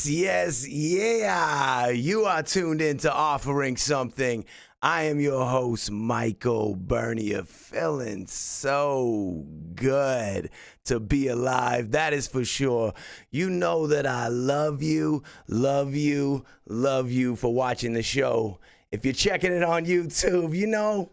Yeah. You are tuned into Offering Something. I am your host, Michael Bernier. Feeling so good to be alive. That is for sure. You know that I love you for watching the show. If you're checking it on YouTube,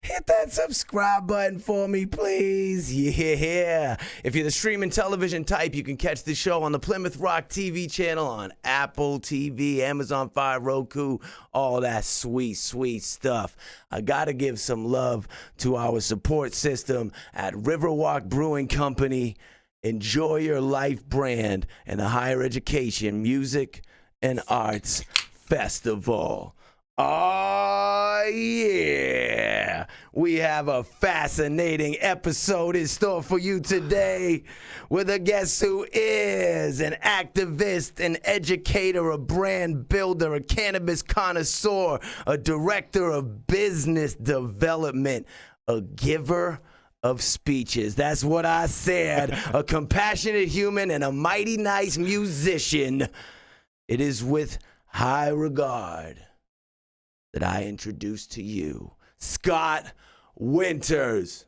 hit that subscribe button for me, please. Yeah. If you're the streaming television type, you can catch the show on the Plymouth Rock TV channel on Apple TV, Amazon Fire, Roku, all that sweet stuff. I got to give some love to our support system at Riverwalk Brewing Company, Enjoy Your Life brand, and the Higher Education Music and Arts Festival. Oh, yeah. We have a fascinating episode in store for you today with a guest who is an activist, an educator, a brand builder, a cannabis connoisseur, a director of business development, a giver of speeches. That's what I said. A compassionate human and a mighty nice musician. It is with high regard that I introduce to you Scott Winters.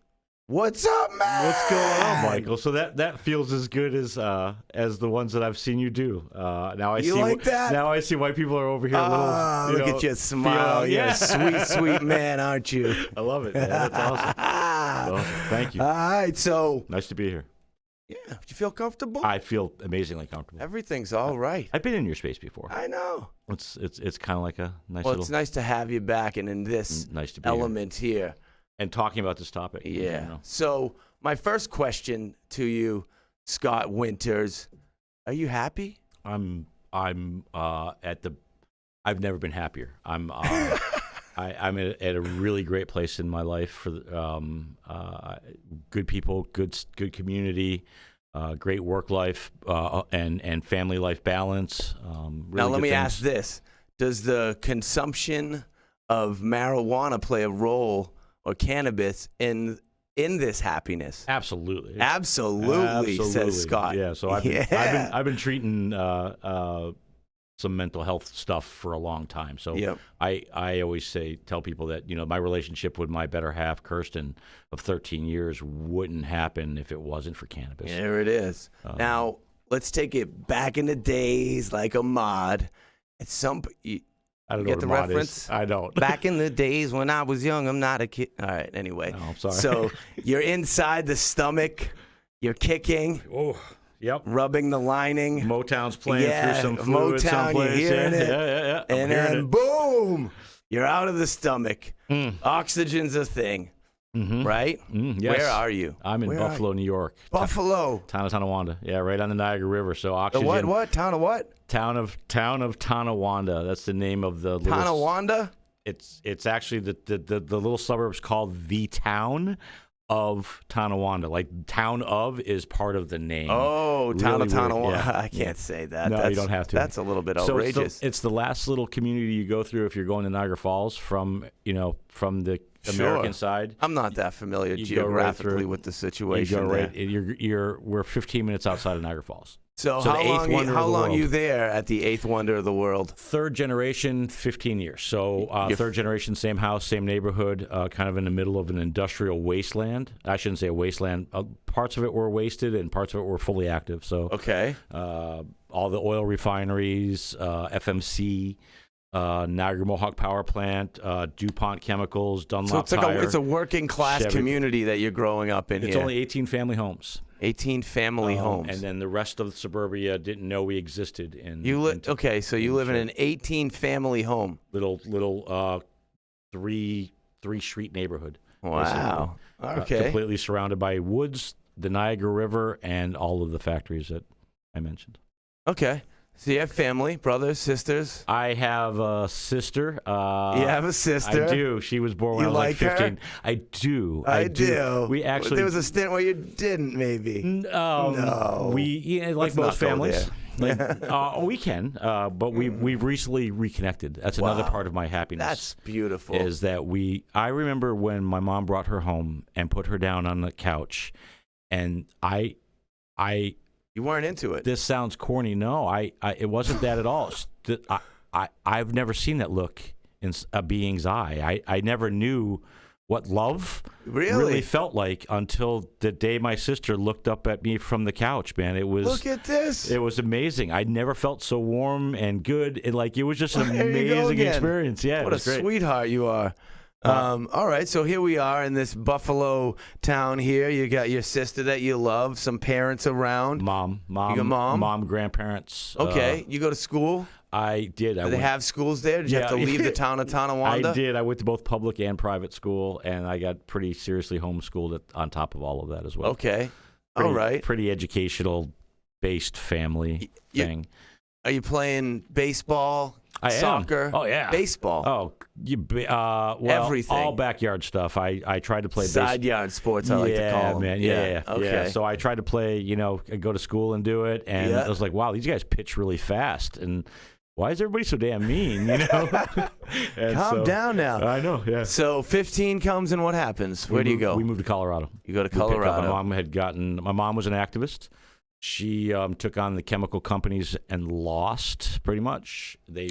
What's up, man? What's going on, Michael? So that feels as good as the ones that I've seen you do. Now I see like that? Now I see why people are over here. Look at your smile. You're a sweet man, aren't you? I love it, man. That's awesome. Well, thank you. All right, so nice to be here. Yeah, do you feel comfortable? I feel amazingly comfortable. Everything's all right. I've been in your space before. I know. It's kind of like a nice. Well, it's nice to have you back and in this nice to be element here. And talking about this topic. Yeah. So my first question to you, Scott Winters, are you happy? I'm at the. I've never been happier. I'm at a really great place in my life for good people, good community, great work life, and family life balance. Really now let me things. ask this: does the consumption of marijuana play a role, or cannabis, in this happiness? Absolutely, says Scott. Yeah. So I've been treating some mental health stuff for a long time. So yep. I always tell people that, my relationship with my better half, Kirsten, of 13 years wouldn't happen if it wasn't for cannabis. There it is. Now, let's take it back in the days like a mod. At some I don't get know the what reference? Is. I don't. Back in the days when I was young, I'm not a kid. All right, anyway. Oh, I'm sorry. So you're inside the stomach, you're kicking. Oh, yep. Rubbing the lining. Motown's playing through some fluid someplace. You're hearing it. Yeah. And then boom, you're out of the stomach. Oxygen's a thing, right? Yes. Where are you? I'm in Buffalo, New York. Buffalo. Town of Tonawanda. Yeah, right on the Niagara River. So oxygen. The what? Town of what? Town of Tonawanda. That's the name of the little. Tonawanda? It's actually the little suburbs called the town of Tonawanda. Like town of is part of the name. Oh, really town of Tonawanda. Yeah. I can't say that. No, you don't have to. That's a little bit outrageous. So it's the last little community you go through if you're going to Niagara Falls from the American side. I'm not that familiar geographically with the situation. We're 15 minutes outside of Niagara Falls. So how long are you there at the eighth wonder of the world? Third generation, 15 years. So third generation, same house, same neighborhood, kind of in the middle of an industrial wasteland. I shouldn't say a wasteland. Parts of it were wasted and parts of it were fully active. So okay, all the oil refineries, FMC, Niagara Mohawk Power Plant, DuPont Chemicals, Dunlop Tire. It's a working class Chevy. Community that you're growing up in. It's only 18 family homes. 18 family homes. And then the rest of the suburbia didn't know we existed. So you live in an 18 family home. Little three street neighborhood. Wow. Basically. Okay. Completely surrounded by woods, the Niagara River, and all of the factories that I mentioned. Okay. So you have family, brothers, sisters? I have a sister. You have a sister? I do. She was born when I was like 15. Her? I do. I do. We actually. There was a stint where you didn't, maybe. No. Like most families. We can, but we've recently reconnected. That's another part of my happiness. That's beautiful. Is that I remember when my mom brought her home and put her down on the couch, and I You weren't into it. This sounds corny. No, it wasn't that at all. I've never seen that look in a being's eye. I never knew what love really felt like until the day my sister looked up at me from the couch, man. It was, look at this. It was amazing. I never felt so warm and good. It was just an amazing experience. Yeah, what a great. Sweetheart you are. All right, so here we are in this Buffalo town here. You got your sister that you love, some parents around. Mom. You got mom? Grandparents. Okay, you go to school? I did. Do they have schools there? Did you have to leave the town of Tonawanda? I did. I went to both public and private school, and I got pretty seriously homeschooled on top of all of that as well. Okay. All right. Pretty educational-based family thing. Are you playing baseball, soccer? Oh, yeah. Baseball? Oh, everything. All backyard stuff. I tried to play side yard sports, I like to call them. Man, yeah. Okay. Yeah. So I tried to play, go to school and do it, and I was like, wow, these guys pitch really fast, and why is everybody so damn mean, Calm down now. I know, yeah. So 15 comes, and what happens? Where do you go? We moved to Colorado. You go to Colorado. My mom was an activist. She took on the chemical companies and lost, pretty much. They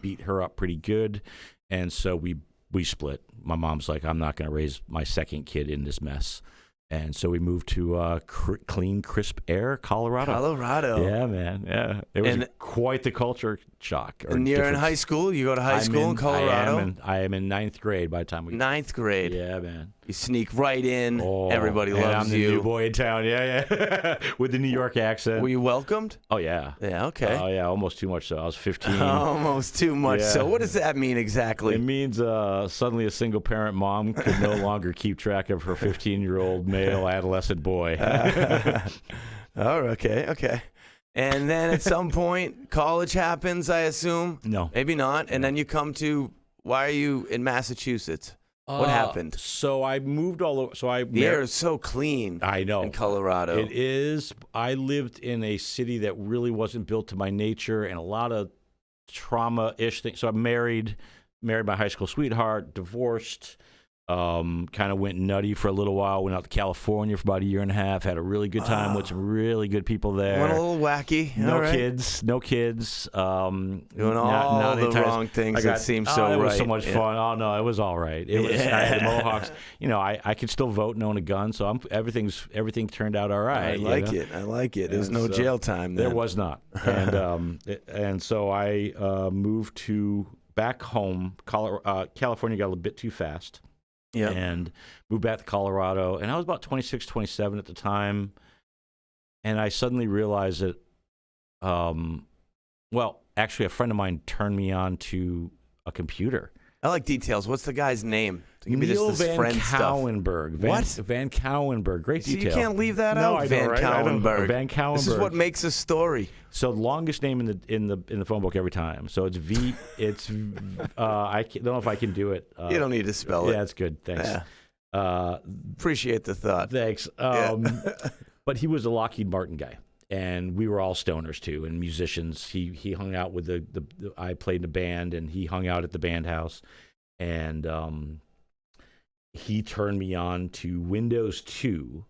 beat her up pretty good, and so we split. My mom's like, I'm not going to raise my second kid in this mess. And so we moved to clean, crisp air, Colorado. Yeah, man. Yeah. It was quite the culture shock. And you're in high school? You go to high school in Colorado? I am in ninth grade by the time we... Ninth grade? Yeah, man. You sneak right in. Everybody loves I'm the new boy in town. Yeah. With the New York accent. Were you welcomed? Oh, yeah. Yeah, okay. Oh, yeah, almost too much so. I was 15. Almost too much so. What does that mean exactly? It means suddenly a single-parent mom could no longer keep track of her 15-year-old male adolescent boy. Okay. And then at some point, college happens, I assume? No. Maybe not. And then you come to, why are you in Massachusetts? What happened? So I moved all over. The air is so clean. I know. In Colorado. It is. I lived in a city that really wasn't built to my nature, and a lot of trauma-ish things. So I married my high school sweetheart, divorced, kind of went nutty for a little while, went out to California for about a year and a half, had a really good time with some really good people there. Went a little wacky. No kids. Doing all the wrong things that seem so right. It was so much fun. Oh, no, it was all right. It was. I had the Mohawks. I could still vote and own a gun, so everything turned out all right. I like it. There was no jail time then. There was not. And so I moved back home. California got a bit too fast. Yeah. And moved back to Colorado. And I was about 26, 27 at the time. And I suddenly realized that, actually, a friend of mine turned me on to a computer. I like details. What's the guy's name? Give me Neil this Van Cowenberg. What? Van Cowenberg. Great detail. You can't leave that out. I Van know, right? Cowenberg. Van Cowenberg. This is what makes a story. So longest name in the phone book every time. So it's V. It's I don't know if I can do it. You don't need to spell it. Yeah, that's good. Thanks. Yeah. Appreciate the thought. Thanks. But he was a Lockheed Martin guy. And we were all stoners too, and musicians. He hung out with I played in a band, and he hung out at the band house, and he turned me on to Windows 2,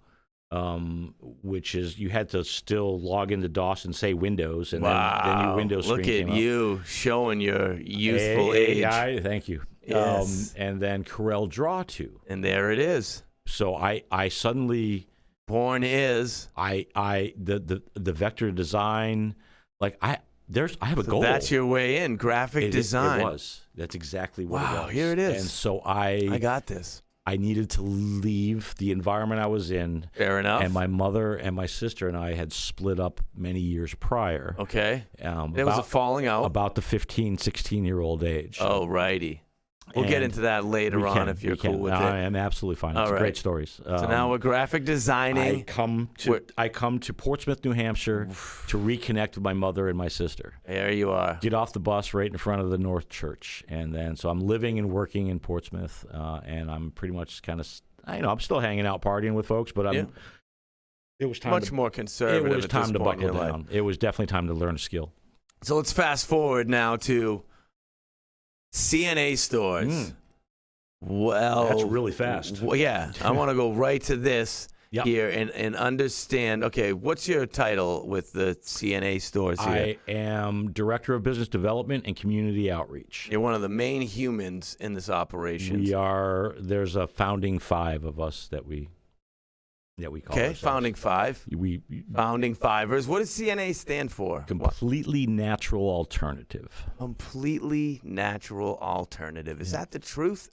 which is you had to still log into DOS and say Windows, and then your Windows screen came up. Look at you showing your youthful age. Thank you. Yes. And then Corel Draw 2. And there it is. So I suddenly... the vector design, I have a goal. That's your way in, graphic design. It was. That's exactly what it was. Wow, here it is. And so I got this. I needed to leave the environment I was in. Fair enough. And my mother and my sister and I had split up many years prior. Okay. There was a falling out. About the 15, 16-year-old age. Oh, righty. We'll get into that later on if you're cool with it. I am absolutely fine. It's great stories. So now we're graphic designing. I come to Portsmouth, New Hampshire to reconnect with my mother and my sister. There you are. Get off the bus right in front of the North Church. And then, so I'm living and working in Portsmouth, and I'm pretty much kind of, I'm still hanging out partying with folks, but it was time much more conservative. It was time to buckle down. It was definitely time to learn a skill. So let's fast forward now to CNA Stores. Well, that's really fast. Yeah, I want to go right to this. here and understand, okay, what's your title with the CNA Stores here? I am Director of Business Development and Community Outreach. You're one of the main humans in this operation. There's a founding 5 of us that we call ourselves. Founding 5. Founding Fivers. What does CNA stand for? Completely Natural Alternative. Completely Natural Alternative. Is that the truth?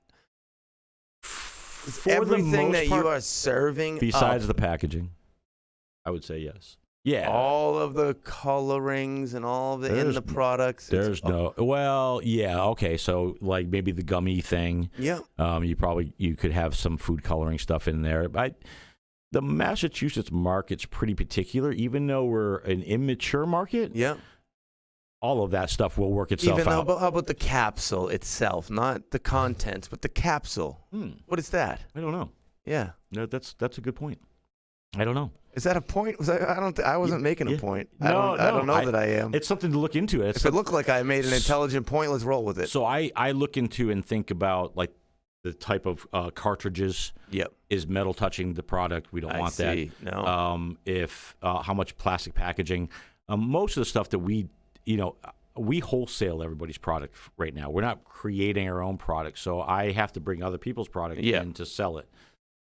Is For everything the that most part, you are serving besides the packaging, I would say yes. Yeah. all of the colorings and all of the in the products? Okay, so like maybe the gummy thing. Yeah. You could have some food coloring stuff in there. The Massachusetts market's pretty particular, even though we're an immature market. Yeah. All of that stuff will work itself out. How about the capsule itself? Not the contents, but the capsule. What is that? I don't know. Yeah. No, that's a good point. I don't know. Is that a point? I wasn't making a point. No, I don't know that I am. It's something to look into. If it looked like I made an intelligent point, let's roll with it. So I look into and think about like the type of cartridges. Yep. Is metal touching the product? We don't want that. No. If how much plastic packaging? Most of the stuff that we wholesale everybody's product right now. We're not creating our own product, so I have to bring other people's product in to sell it.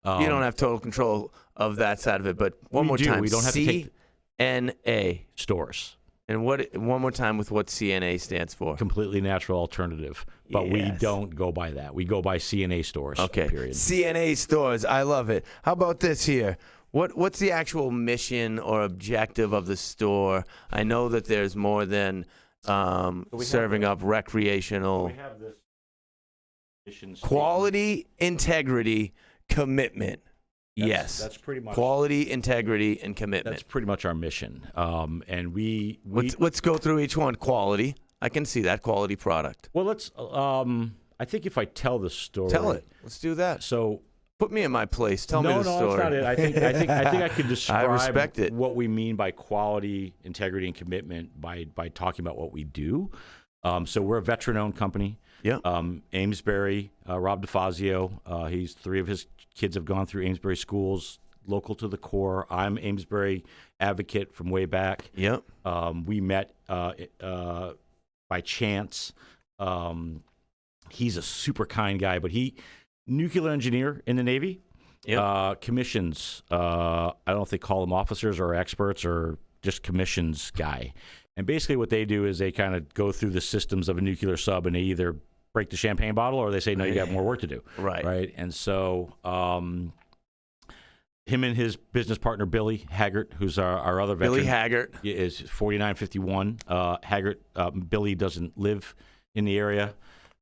You don't have total control of that side of it, but one more time. We don't have to take CNA Stores. And one more time with what CNA stands for. Completely Natural Alternative. But we don't go by that. We go by CNA Stores. Okay. Period. CNA Stores. I love it. How about this here? What's the actual mission or objective of the store? I know that there's more than serving up recreational. We have this mission Quality, integrity, commitment. Yes. That's pretty much quality, integrity, and commitment. That's pretty much our mission. And we let's go through each one. Quality. I can see that quality product. Well, let's. I think if I tell the story, tell it. Let's do that. So. Put me in my place. Tell me the story. No, that's not it. I think I could describe I respect it. What we mean by quality, integrity, and commitment by talking about what we do. So we're a veteran-owned company. Yeah. Amesbury, Rob DeFazio. 3 of his kids have gone through Amesbury schools, local to the core. I'm Amesbury advocate from way back. Yep. We met by chance. He's a super kind guy, but nuclear engineer in the Navy. Yep. Commissions. I don't know if they call them officers or experts or just commissions guy. And basically what they do is they kind of go through the systems of a nuclear sub and they either break the champagne bottle or they say, no, you got more work to do. Right. And so him and his business partner, Billy Haggart, who's our other veteran. Billy Haggart. Is 4951. Haggart, Billy doesn't live in the area.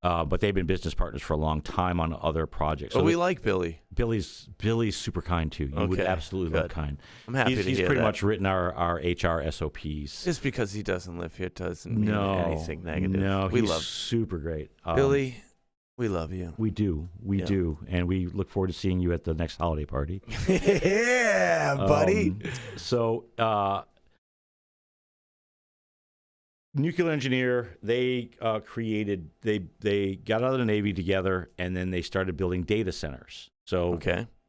But they've been business partners for a long time on other projects. So we like Billy. Billy's super kind too. You would absolutely love kind. I'm happy to hear He's pretty that. much written our HR SOPs. Just because he doesn't live here doesn't mean anything negative. No, he's super great. Billy, we love you. We do, and we look forward to seeing you at the next holiday party. Yeah, buddy. Nuclear engineer, they they got out of the Navy together, and then they started building data centers. So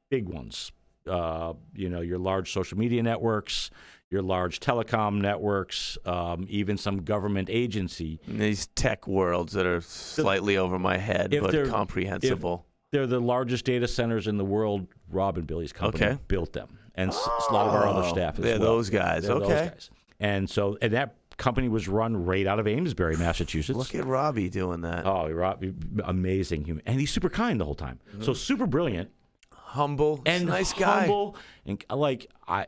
big ones, your large social media networks, your large telecom networks, even some government agency. These tech worlds that are slightly over my head, but comprehensible. They're the largest data centers in the world. Rob and Billy's company built them, and a lot of our other staff as well. Those guys. Those guys. And that company was run right out of Amesbury, Massachusetts. Look at Robbie doing that. Oh, Robbie, amazing human, and he's super kind the whole time. Mm-hmm. So super brilliant, humble, and nice guy. Humble, and like I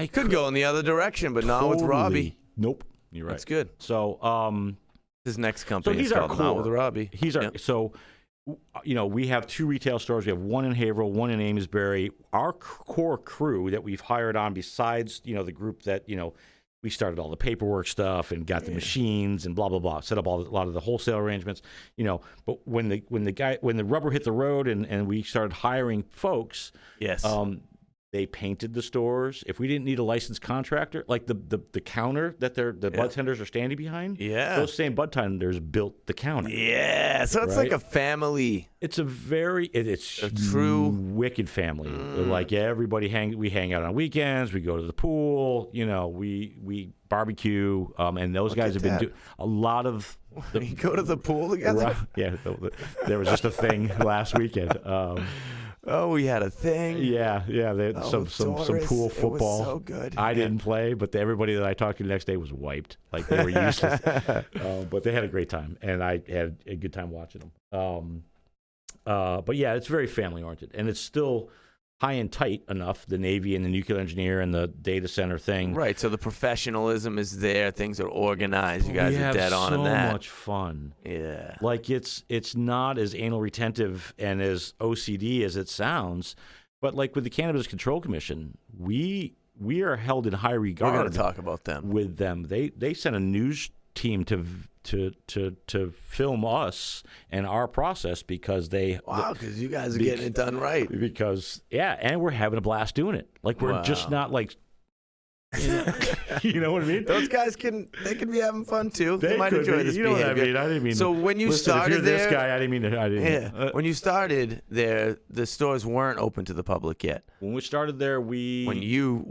could go in the other direction, but not with Robbie. Nope, you're right. That's good. So his next company he's is called Not with Robbie. He's our so. We have 2 retail stores. We have one in Haverhill, one in Amesbury. Our core crew that we've hired on, besides the group that we started all the paperwork stuff and got the machines and blah blah blah, set up a lot of the wholesale arrangements, But when the rubber hit the road and we started hiring folks, They painted the stores. If we didn't need a licensed contractor, like the counter that the bud tenders are standing behind, those same bud tenders built the counter. Yeah, so it's like a family. It's it's a true wicked family. Like everybody we hang out on weekends. We go to the pool. You know, we barbecue. And those guys have been doing a lot of. You go to the pool together? Yeah, there was just a thing last weekend. Oh, we had a thing. Yeah. They had some pool football. It was so good. I didn't play, but everybody that I talked to the next day was wiped. Like they were useless. But they had a great time, and I had a good time watching them. But yeah, it's very family oriented, and it's still high and tight enough. The Navy and the nuclear engineer and the data center thing. Right. So the professionalism is there. Things are organized. You guys are dead on in that. So much fun. Yeah. Like it's not as anal retentive and as OCD as it sounds, but like with the Cannabis Control Commission, we are held in high regard. We're going to talk about them. With them. They sent a news team to film us and our process because because you guys are getting it done right. Because and we're having a blast doing it. Like we're just not like you know what I mean? Those guys can be having fun too. They might enjoy this. You know what I mean? I didn't mean. So when you started if you're this guy, I didn't mean. When you started there, the stores weren't open to the public yet. When we started there, when you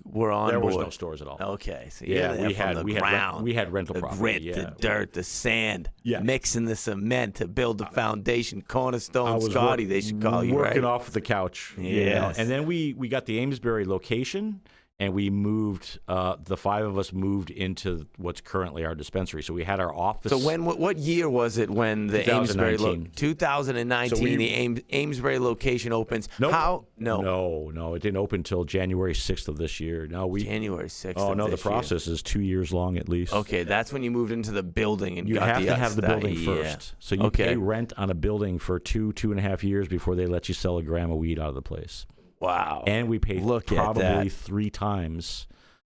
were on there board, was no stores at all. Okay, so we had rental the property, grit, the dirt, the sand, mixing the cement to build the foundation. Cornerstone Scotty, they should call you. Working off the couch. Yes. And then we got the Amesbury location. And we moved, the five of us moved into what's currently our dispensary. So we had our office. So what year was it when the 2019. 2019, so the Amesbury location opens? Nope. How? No, it didn't open until January 6th of this year. January 6th. Oh, no, the process is 2 years long at least. Okay, that's when you moved into the building and you have to have the building first. So you pay rent on a building for 2.5 years before they let you sell a gram of weed out of the place. Wow. And we paid probably 3 times.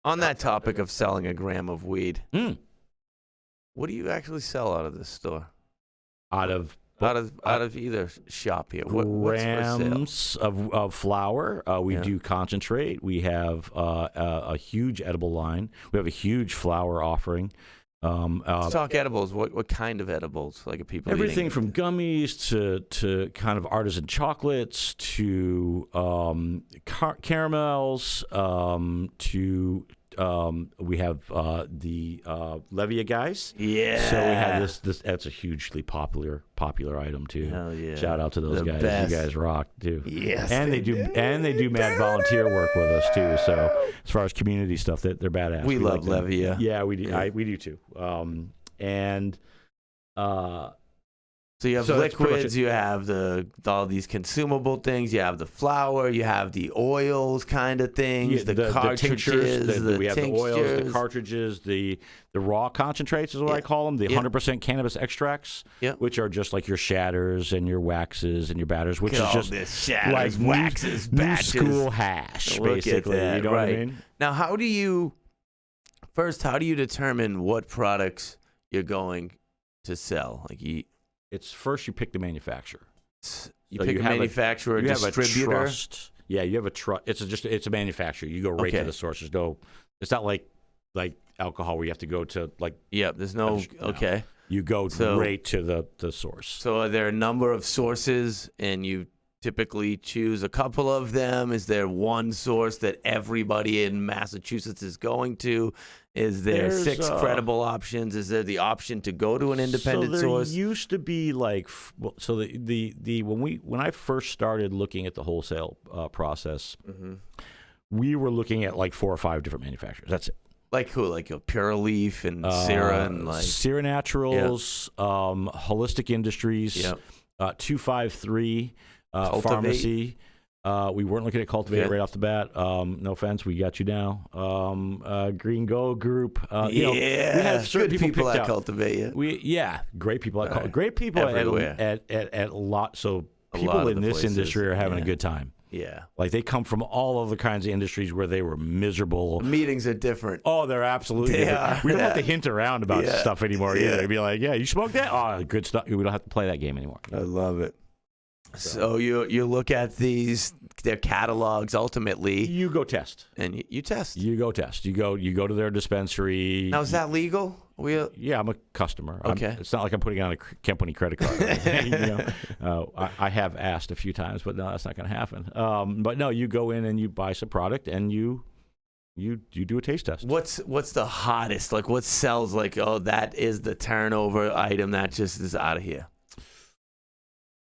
On that topic of selling a gram of weed, what do you actually sell out of this store? Out of either shop here. Grams of flour. We do concentrate. We have a huge edible line. We have a huge flour offering. Let's talk edibles. What kind of edibles? Like are people everything eating? From gummies to kind of artisan chocolates to caramels to we have the Levia guys. Yeah. So we have this. That's a hugely popular item too. Hell yeah. Shout out to those guys. Best. You guys rock too. Yes. And they do mad volunteer work with us too. So as far as community stuff, they're badass. We love like Levia. Yeah, we do. We do too. So you have liquids, you have all these consumable things, you have the flour, you have the oils kind of things, the cartridges, we have the oils, the cartridges, the raw concentrates is what I call them, the 100% cannabis extracts, which are just like your shatters and your waxes and your batters, which is just this shatters, like waxes, new batches. School hash, basically. You know what I mean? Now, how do you determine what products you're going to sell? Like it's first you pick the manufacturer. You pick a manufacturer, you distributor. Have a trust. Yeah, you have a trust. It's a manufacturer. You go right to the source. It's not like alcohol where you have to go to like. Yeah, there's no. Okay. You go right to the source. So are there a number of sources, and you typically choose a couple of them? Is there one source that everybody in Massachusetts is going to? Is there 6 credible options? Is there the option to go to an independent source? There used to be when I first started looking at the wholesale process, we were looking at like 4 or 5 different manufacturers. That's it. Like who? Like a Pure Leaf and Sierra and like Sierra Naturals, Holistic Industries, 253 Pharmacy. We weren't looking at Cultivate right off the bat. No offense, we got you now. Green Go Group. We have certain good people at out. Cultivate. Great people at great people everywhere. at a lot. So people in this industry are having a good time. Yeah, like they come from all other kinds of industries where they were miserable. The meetings are different. Oh, they're absolutely different. We don't have to hint around about stuff anymore either. They'd be like, "Yeah, you smoked that? Oh, good stuff." We don't have to play that game anymore. I love it. So you look at these their catalogs ultimately. You go test. And you test. You go test. You go to their dispensary. Now, is that legal? Yeah, I'm a customer. Okay. It's not like I'm putting on a company credit card. Or anything, I have asked a few times, but no, that's not going to happen. But no, you go in and you buy some product and you do a taste test. What's the hottest? Like, what sells like, oh, that is the turnover item that just is out of here?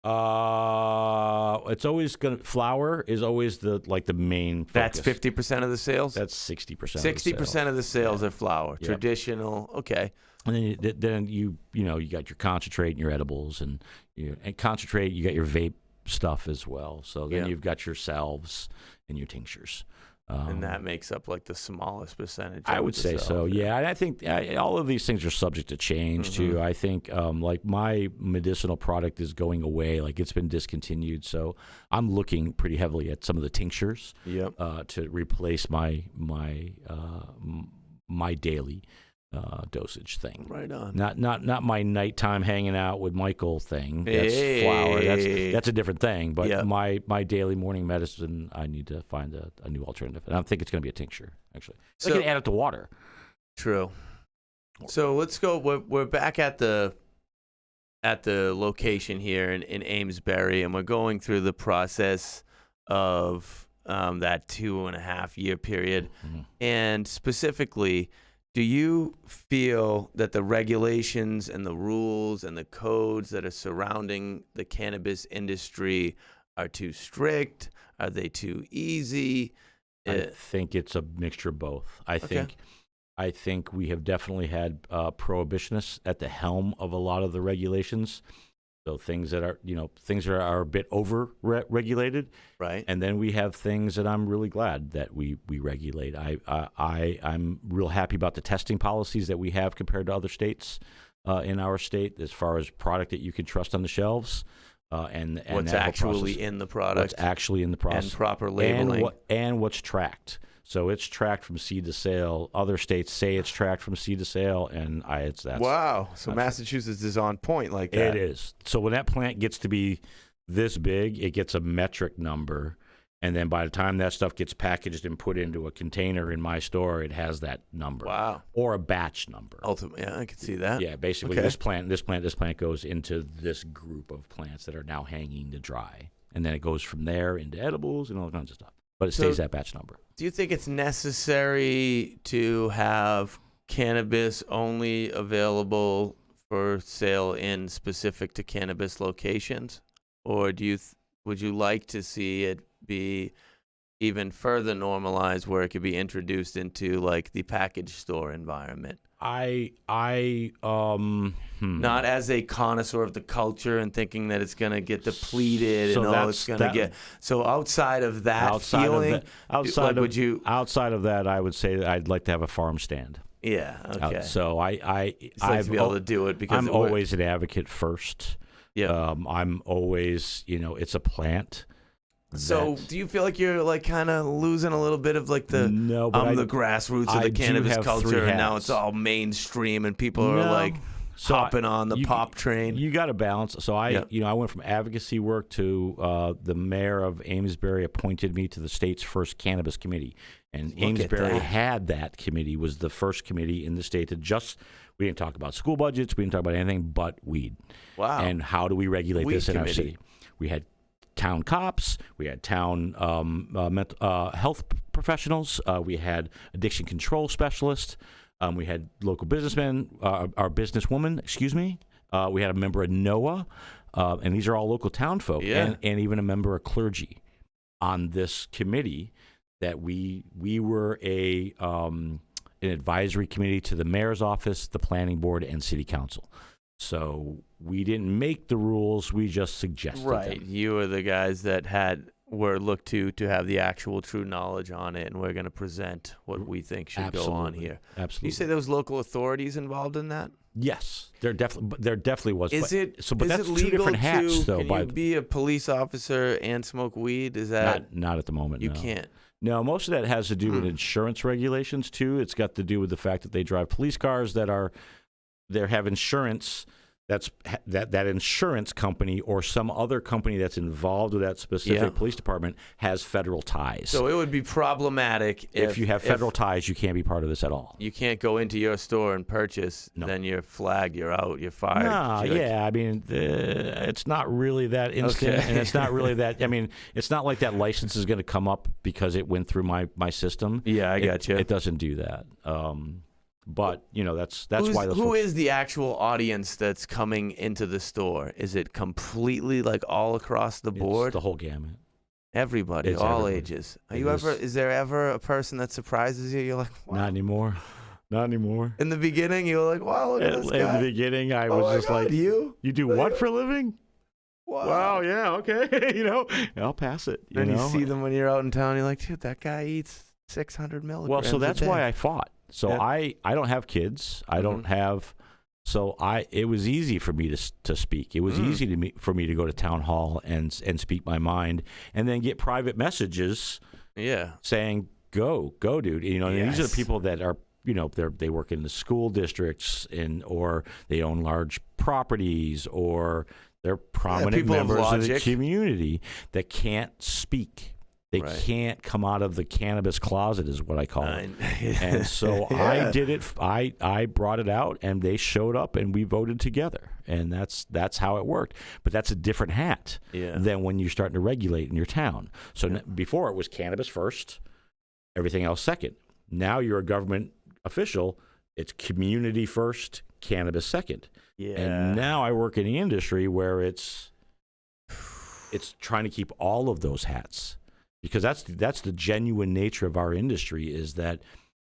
It's always flour is always the main focus. That's 50% of the sales? That's 60%. 60% of the sales are flour. Yep. Traditional, okay. And then you got your concentrate and your edibles and concentrate, you got your vape stuff as well. So then you've got your salves and your tinctures. And that makes up like the smallest percentage. I would say so, yeah. And I think all of these things are subject to change too. I think like my medicinal product is going away, like it's been discontinued. So I'm looking pretty heavily at some of the tinctures to replace my daily dosage thing. Right on. Not my nighttime hanging out with Michael thing. That's flour. That's a different thing. But my daily morning medicine, I need to find a new alternative. And I think it's going to be a tincture, actually. So I can add it to water. True. So let's go. We're back at the location here in Amesbury, and we're going through the process of that 2.5 year period, and specifically, do you feel that the regulations and the rules and the codes that are surrounding the cannabis industry are too strict? Are they too easy? I think it's a mixture of both. I think we have definitely had prohibitionists at the helm of a lot of the regulations. So things that are a bit over regulated, right? And then we have things that I'm really glad that we regulate. I'm real happy about the testing policies that we have compared to other states in our state, as far as product that you can trust on the shelves, and what's actually in the product, and proper labeling, and what's tracked. So it's tracked from seed to sale. Other states say it's tracked from seed to sale, and wow. So Massachusetts is on point like that. It is. So when that plant gets to be this big, it gets a metric number, and then by the time that stuff gets packaged and put into a container in my store, it has that number. Wow. Or a batch number. Ultimately, yeah, I can see that. Yeah, basically this plant goes into this group of plants that are now hanging to dry, and then it goes from there into edibles and all kinds of stuff. But it stays that batch number. Do you think it's necessary to have cannabis only available for sale in specific to cannabis locations? Or would you like to see it be even further normalized where it could be introduced into like the package store environment? Not as a connoisseur of the culture and thinking that it's going to get depleted and all it's going to get. So outside of that feeling, outside of that, I would say that I'd like to have a farm stand. Yeah. Okay. So I'd like to be able to do it because I'm always an advocate first. Yeah. I'm always, it's a plant. So do you feel like you're like kind of losing a little bit of like the the grassroots of the cannabis culture, and now it's all mainstream and people are like hopping on the pop train? You got to balance. So I went from advocacy work to the mayor of Amesbury appointed me to the state's first cannabis committee, and Amesbury had that committee, was the first committee in the state to we didn't talk about school budgets, we didn't talk about anything but weed. Wow. And how do we regulate this in our city? We had town cops, we had town health professionals, we had addiction control specialists, we had local businessmen, our businesswoman, we had a member of NOAA, and these are all local town folk, and even a member of clergy on this committee. That we were an advisory committee to the mayor's office, the planning board, and city council. So we didn't make the rules; we just suggested them. You were the guys that were looked to have the actual true knowledge on it, and we're going to present what we think should go on here. Absolutely. You say there was local authorities involved in that? Yes, there definitely was. Is it that's legal two different hats, though. Can you be a police officer and smoke weed? Is that not at the moment? You no. can't. No, most of that has to do with insurance regulations too. It's got to do with the fact that they drive police cars that have insurance that insurance company or some other company that's involved with that specific police department has federal ties. So it would be problematic if you have federal ties, you can't be part of this at all. You can't go into your store and purchase. No. Then you're flagged. You're out. You're fired. No, yeah. I mean, it's not really that instant, and it's not really that. I mean, it's not like that license is going to come up because it went through my system. Yeah, I got you. It doesn't do that. But that's why who is the actual audience that's coming into the store? Is it completely like all across the board? It's the whole gamut. Everybody, all ages. Is there ever a person that surprises you? You're like, wow. Not anymore. Not anymore. In the beginning, you were like, wow, look at this guy. In the beginning, I was just like, you do what for a living? Wow, yeah, okay. I'll pass it. You see them when you're out in town. You're like, dude, that guy eats 600 milligrams. Well, so that's why I fought. So yeah. I don't have kids. I don't have. So it was easy for me to speak. It was easy for me to go to town hall and speak my mind, and then get private messages. Yeah. Saying go dude. And these are the people that are they work in the school districts or they own large properties or they're prominent members of the community that can't speak. They can't come out of the cannabis closet is what I call it. And so I did it. I brought it out, and they showed up, and we voted together. And that's how it worked. But that's a different hat than when you're starting to regulate in your town. So before it was cannabis first, everything else second. Now you're a government official. It's community first, cannabis second. Yeah. And now I work in the industry where it's trying to keep all of those hats. Because that's the genuine nature of our industry is that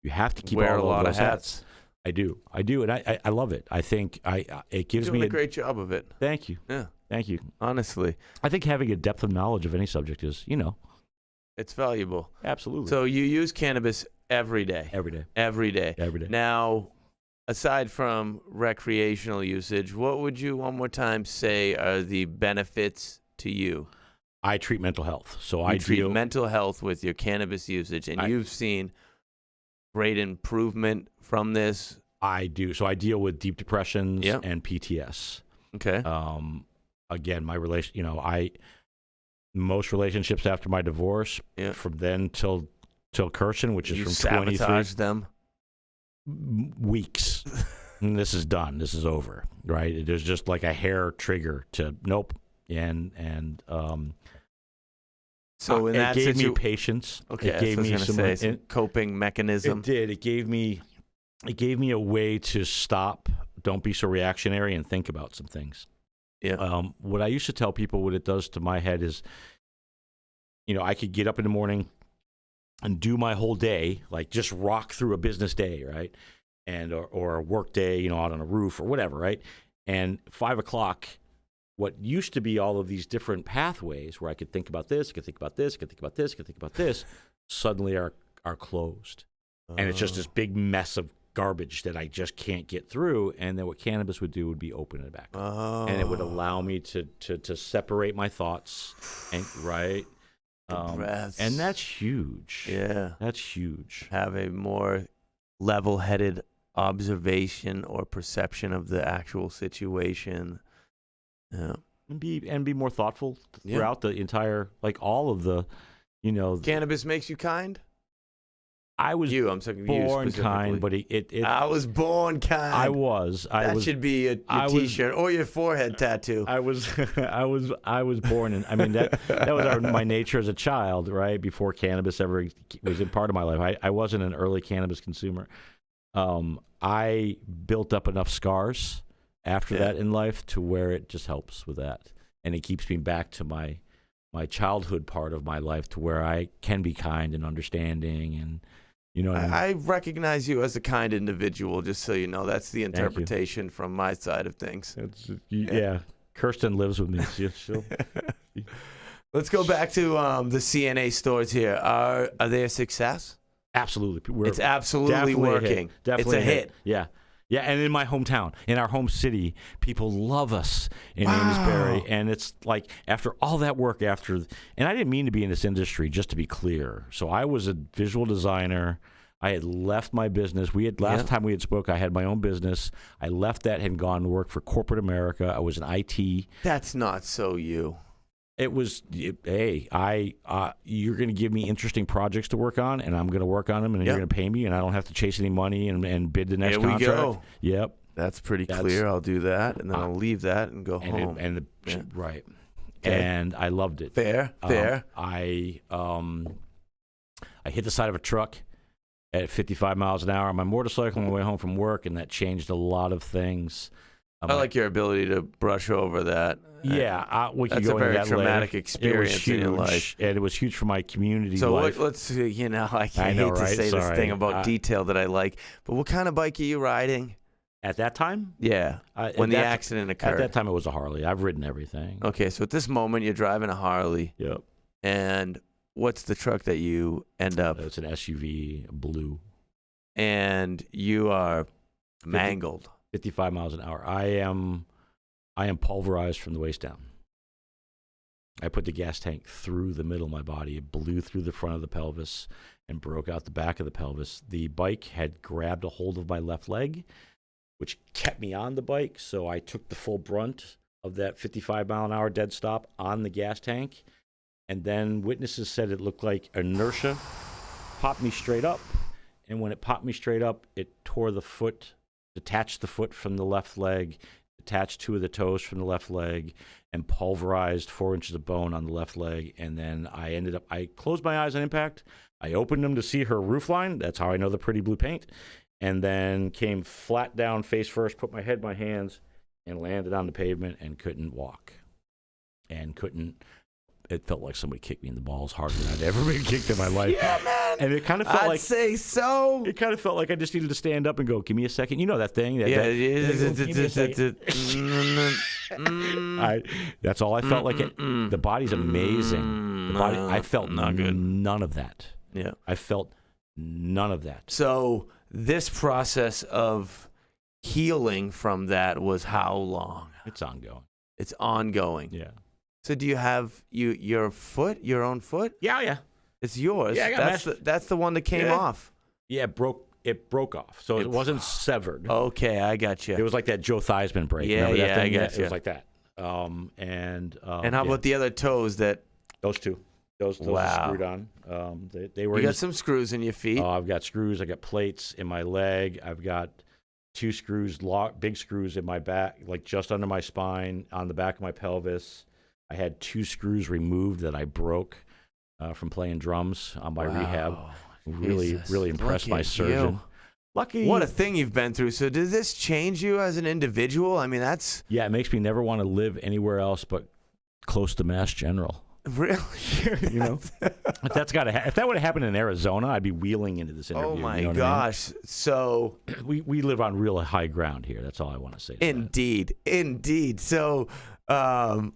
you have to keep all of those hats. I do, and I love it. I think it gives me a great job of it. Thank you. Yeah, thank you. Honestly, I think having a depth of knowledge of any subject is, it's valuable. Absolutely. So you use cannabis every day. Every day. Every day. Every day. Now, aside from recreational usage, what would you one more time say are the benefits to you? I treat mental health. So I treat mental health with your cannabis usage, and you've seen great improvement from this. I do. So I deal with deep depressions and PTS. Okay. Again, my most relationships after my divorce, from then till Kirsten, which is from 23 sabotaged them weeks. And this is done. This is over. Right? There's just like a hair trigger to nope. And so in it that gave me patience. Okay, it gave me some coping mechanism. It did. It gave me a way to stop. Don't be so reactionary and think about some things. Yeah. What I used to tell people, what it does to my head is, I could get up in the morning and do my whole day, like just rock through a business day, right, and or a work day, out on a roof or whatever, right, and 5 o'clock. What used to be all of these different pathways where I could think about this, I could think about this, I could think about this, I could think about this, suddenly are closed. And it's just this big mess of garbage that I just can't get through. And then what cannabis would do would be open it back up. And it would allow me to separate my thoughts. And and that's huge. Yeah. That's huge. Have a more level-headed observation or perception of the actual situation. Yeah, and be more thoughtful throughout the entire, like all of the, Cannabis makes you kind. I'm talking born kind, but I was born kind. That should be your T-shirt or your forehead tattoo. I was born in. I mean that was my nature as a child, right? Before cannabis ever was a part of my life. I wasn't an early cannabis consumer. I built up enough scars after that in life to where it just helps with that, and it keeps me back to my childhood part of my life to where I can be kind and understanding, and I recognize you as a kind individual, just so you know. That's the interpretation from my side of things. Kirsten lives with me. Let's go back to the CNA stores here. Are they a success? Absolutely. It's absolutely working. It's a hit. Yeah. Yeah, and in my hometown, in our home city, people love us in Amesbury. And it's like after all that work, and I didn't mean to be in this industry, just to be clear. So I was a visual designer. I had left my business. Last time we had spoke, I had my own business. I left that and gone to work for corporate America. I was in IT. That's not so you. It was, hey, you're going to give me interesting projects to work on, and I'm going to work on them, and you're going to pay me, and I don't have to chase any money and bid the next contract. There we go. Yep. That's pretty clear. I'll do that, and then I'll leave that and go home. Right. Okay. And I loved it. Fair. I hit the side of a truck at 55 miles an hour on my motorcycle on my way home from work, and that changed a lot of things. I like your ability to brush over that. Yeah, we could that's go a very into that traumatic later. experience in your life, and it was huge for my community. So life. let's, I hate know, to right? say Sorry. this thing about detail that I like, but what kind of bike are you riding? At that time? Yeah, when the accident occurred. At that time, it was a Harley. I've ridden everything. Okay, so at this moment, you're driving a Harley. Yep. And what's the truck that you end up? It's an SUV, blue. And you are mangled. 55 miles an hour. I am pulverized from the waist down. I put the gas tank through the middle of my body. It blew through the front of the pelvis and broke out the back of the pelvis. The bike had grabbed a hold of my left leg, which kept me on the bike. So I took the full brunt of that 55 mile an hour dead stop on the gas tank. And then witnesses said it looked like inertia popped me straight up. And when it popped me straight up, it tore the foot, detached the foot from the left leg, attached 2 of the toes from the left leg, and pulverized 4 inches of bone on the left leg. And then I closed my eyes on impact. I opened them to see her roofline. That's how I know the pretty blue paint. And then came flat down face first, put my head in my hands, and landed on the pavement and couldn't walk. It felt like somebody kicked me in the balls harder than I'd ever been kicked in my life. Yeah, man. And it kind of felt I'd say so. It kind of felt like I just needed to stand up and go, give me a second. You know that thing? That's all I felt like. The body's amazing. I felt none of that. Yeah. I felt none of that. So this process of healing from that was how long? It's ongoing. It's ongoing. Yeah. So do you have your own foot? Yeah. It's yours. Yeah, I got that's the one that came off. Yeah, it broke off. So it wasn't severed. Okay, I got you. It was like that Joe Theismann break. Yeah, Remember that thing? I got you. It was like that. And how about the other toes that? Those 2. Those are screwed on. They were. You got some screws in your feet. I've got screws. I got plates in my leg. I've got 2 screws, big screws in my back, like just under my spine, on the back of my pelvis. I had 2 screws removed that I broke from playing drums on my rehab. Really impressed my surgeon. You. Lucky. What a thing you've been through. So does this change you as an individual? I mean, that's... Yeah, it makes me never want to live anywhere else but close to Mass General. Really? You know? If that would have happened in Arizona, I'd be wheeling into this interview. Oh, my gosh. You know So... We live on real high ground here. That's all I want to say. Indeed. So... wow.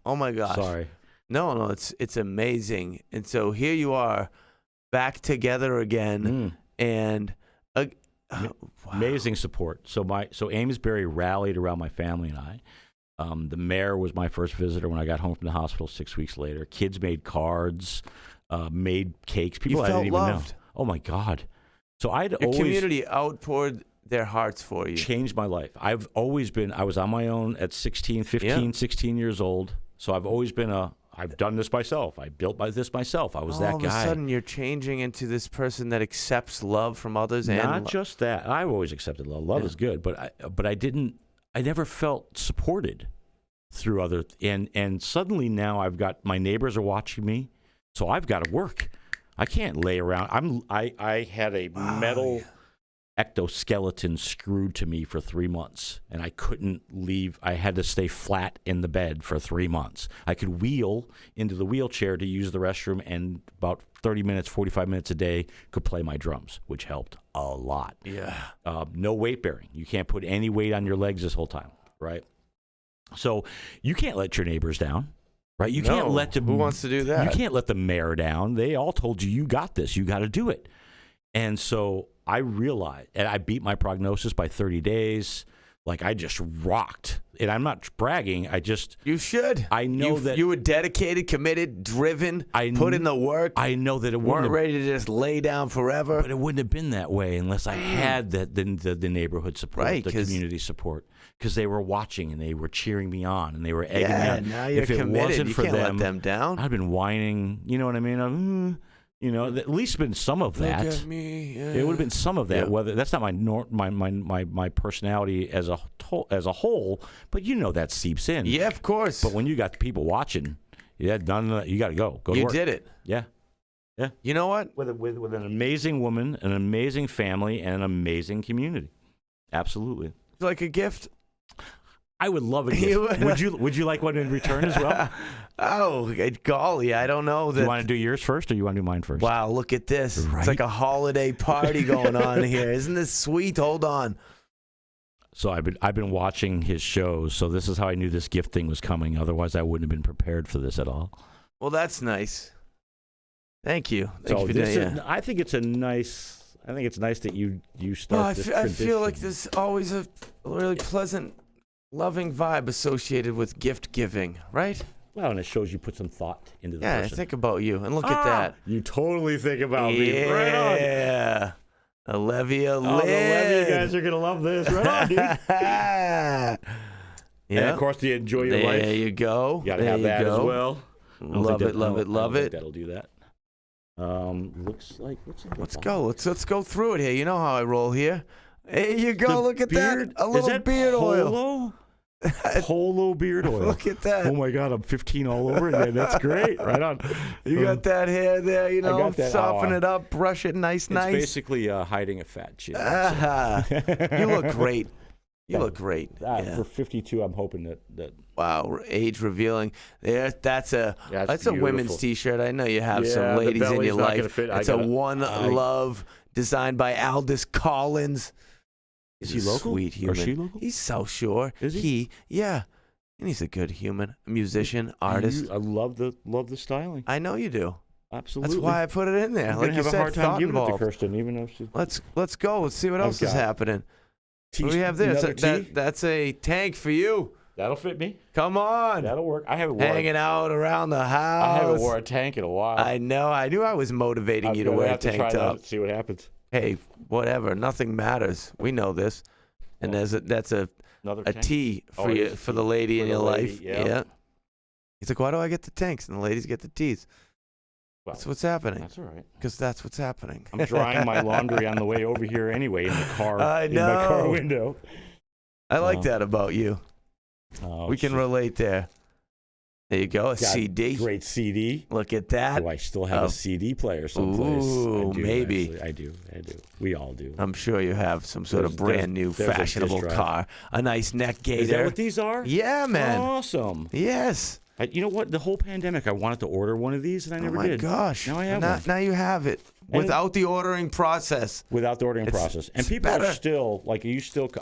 Oh my gosh. Sorry. No, it's amazing. And so here you are back together again and wow. Amazing support. So Amesbury rallied around my family and I. The mayor was my first visitor when I got home from the hospital 6 weeks later. Kids made cards, made cakes. People I didn't even know. Oh my God. So Your community outpoured their hearts for you. Changed my life. I was on my own at 16 years old. So I've always been I've done this myself. I built this myself. I was that guy. All of a sudden, you're changing into this person that accepts love from others. Not just that. I've always accepted love. Love is good, but I never felt supported through other. And suddenly now my neighbors are watching me, so I've got to work. I can't lay around. I had a metal ectoskeleton screwed to me for 3 months, and I couldn't leave. I had to stay flat in the bed for 3 months. I could wheel into the wheelchair to use the restroom, and about 30 minutes, 45 minutes a day could play my drums, which helped a lot. Yeah. No weight bearing. You can't put any weight on your legs this whole time, right? So you can't let your neighbors down. Right? You can't let them. Who wants to do that? You can't let the mayor down. They all told you got this. You got to do it. And so I realized, and I beat my prognosis by 30 days. like I just rocked. And I'm not bragging. You should. I know that you were dedicated, committed, driven, put in the work. I know that it weren't ready to just lay down forever. But it wouldn't have been that way unless I had the neighborhood support, right, the community support, because they were watching and they were cheering me on and they were egging me on. Now you're committed. It wasn't you for can't them, let them down. I'd been whining. You know what I mean? At least been some of that. Look at me. Yeah. It would have been some of that. Yeah. Whether that's not my personality as a whole, but that seeps in. Yeah, of course. But when you got people watching, none of that, you got to go. Go to you work. did it. Yeah. Yeah. You know what? With an amazing woman, an amazing family, and an amazing community. Absolutely. Like a gift? I would love a gift. Would you like one in return as well? Oh, golly, I don't know. Do you want to do yours first, or you want to do mine first? Wow, look at this. Right? It's like a holiday party going on here. Isn't this sweet? Hold on. So I've been watching his shows, so this is how I knew this gift thing was coming. Otherwise, I wouldn't have been prepared for this at all. Well, that's nice. Thank you. Thank you for doing it. I think it's nice that you start this tradition. I feel like there's always a really pleasant, loving vibe associated with gift giving, right? Well, and it shows you put some thought into the person. Yeah, think about you. And look at that. You totally think about me. Right on. Yeah. Olivia Lynn. The Levy guys are going to love this. Right on, dude. Yeah. And, of course, you enjoy your life. There you go. You got to have that as well. Love it. I think that'll do that. Looks like... Let's go. Let's go through it here. You know how I roll here. There you go. Look at that. A little beard oil. Polo beard oil. Look at that. Oh my God, I'm 15 all over again. That's great. Right on. You got that hair there, I got that. Soften it up, brush it nice. It's basically hiding a fat chin. You look great. You look great. For 52, I'm hoping that. Wow, age revealing. There, that's a women's T-shirt. I know you have some ladies in your life. It's a One Love designed by Aldous Collins. Is he local? Sweet human. Is she local? He's South Shore. Is he? Yeah. And he's a good human, musician, artist. I love the styling. I know you do. Absolutely. That's why I put it in there. I'm like you have said, a hard time giving it to involved. Kirsten, even though she. Let's go. Let's see what else is happening. What do we have there? That's a tank for you. That'll fit me. Come on. That'll work. I haven't hanging out around the house. I haven't worn a tank in a while. I know. I knew I was motivating you to wear a tank top. See what happens. Hey, whatever. Nothing matters. We know this. And that's a T for you, for the lady in your life. Yeah. He's like, why do I get the tanks and the ladies get the T's? Well, that's what's happening. That's all right. Because that's what's happening. I'm drying my laundry on the way over here anyway in the car. I know. In my car window. I like that about you. We can relate there. There you go, a CD. Great CD. Look at that. Do I still have a CD player someplace? Ooh, maybe. Actually. I do. We all do. I'm sure you have some sort of brand new fashionable car. A nice neck gaiter. Is that what these are? Yeah, man. Awesome. Yes. You know what? The whole pandemic, I wanted to order one of these, and I never did. Oh, my gosh. Now I have one. Now you have it. Without the ordering process. Without the ordering process. And people are still,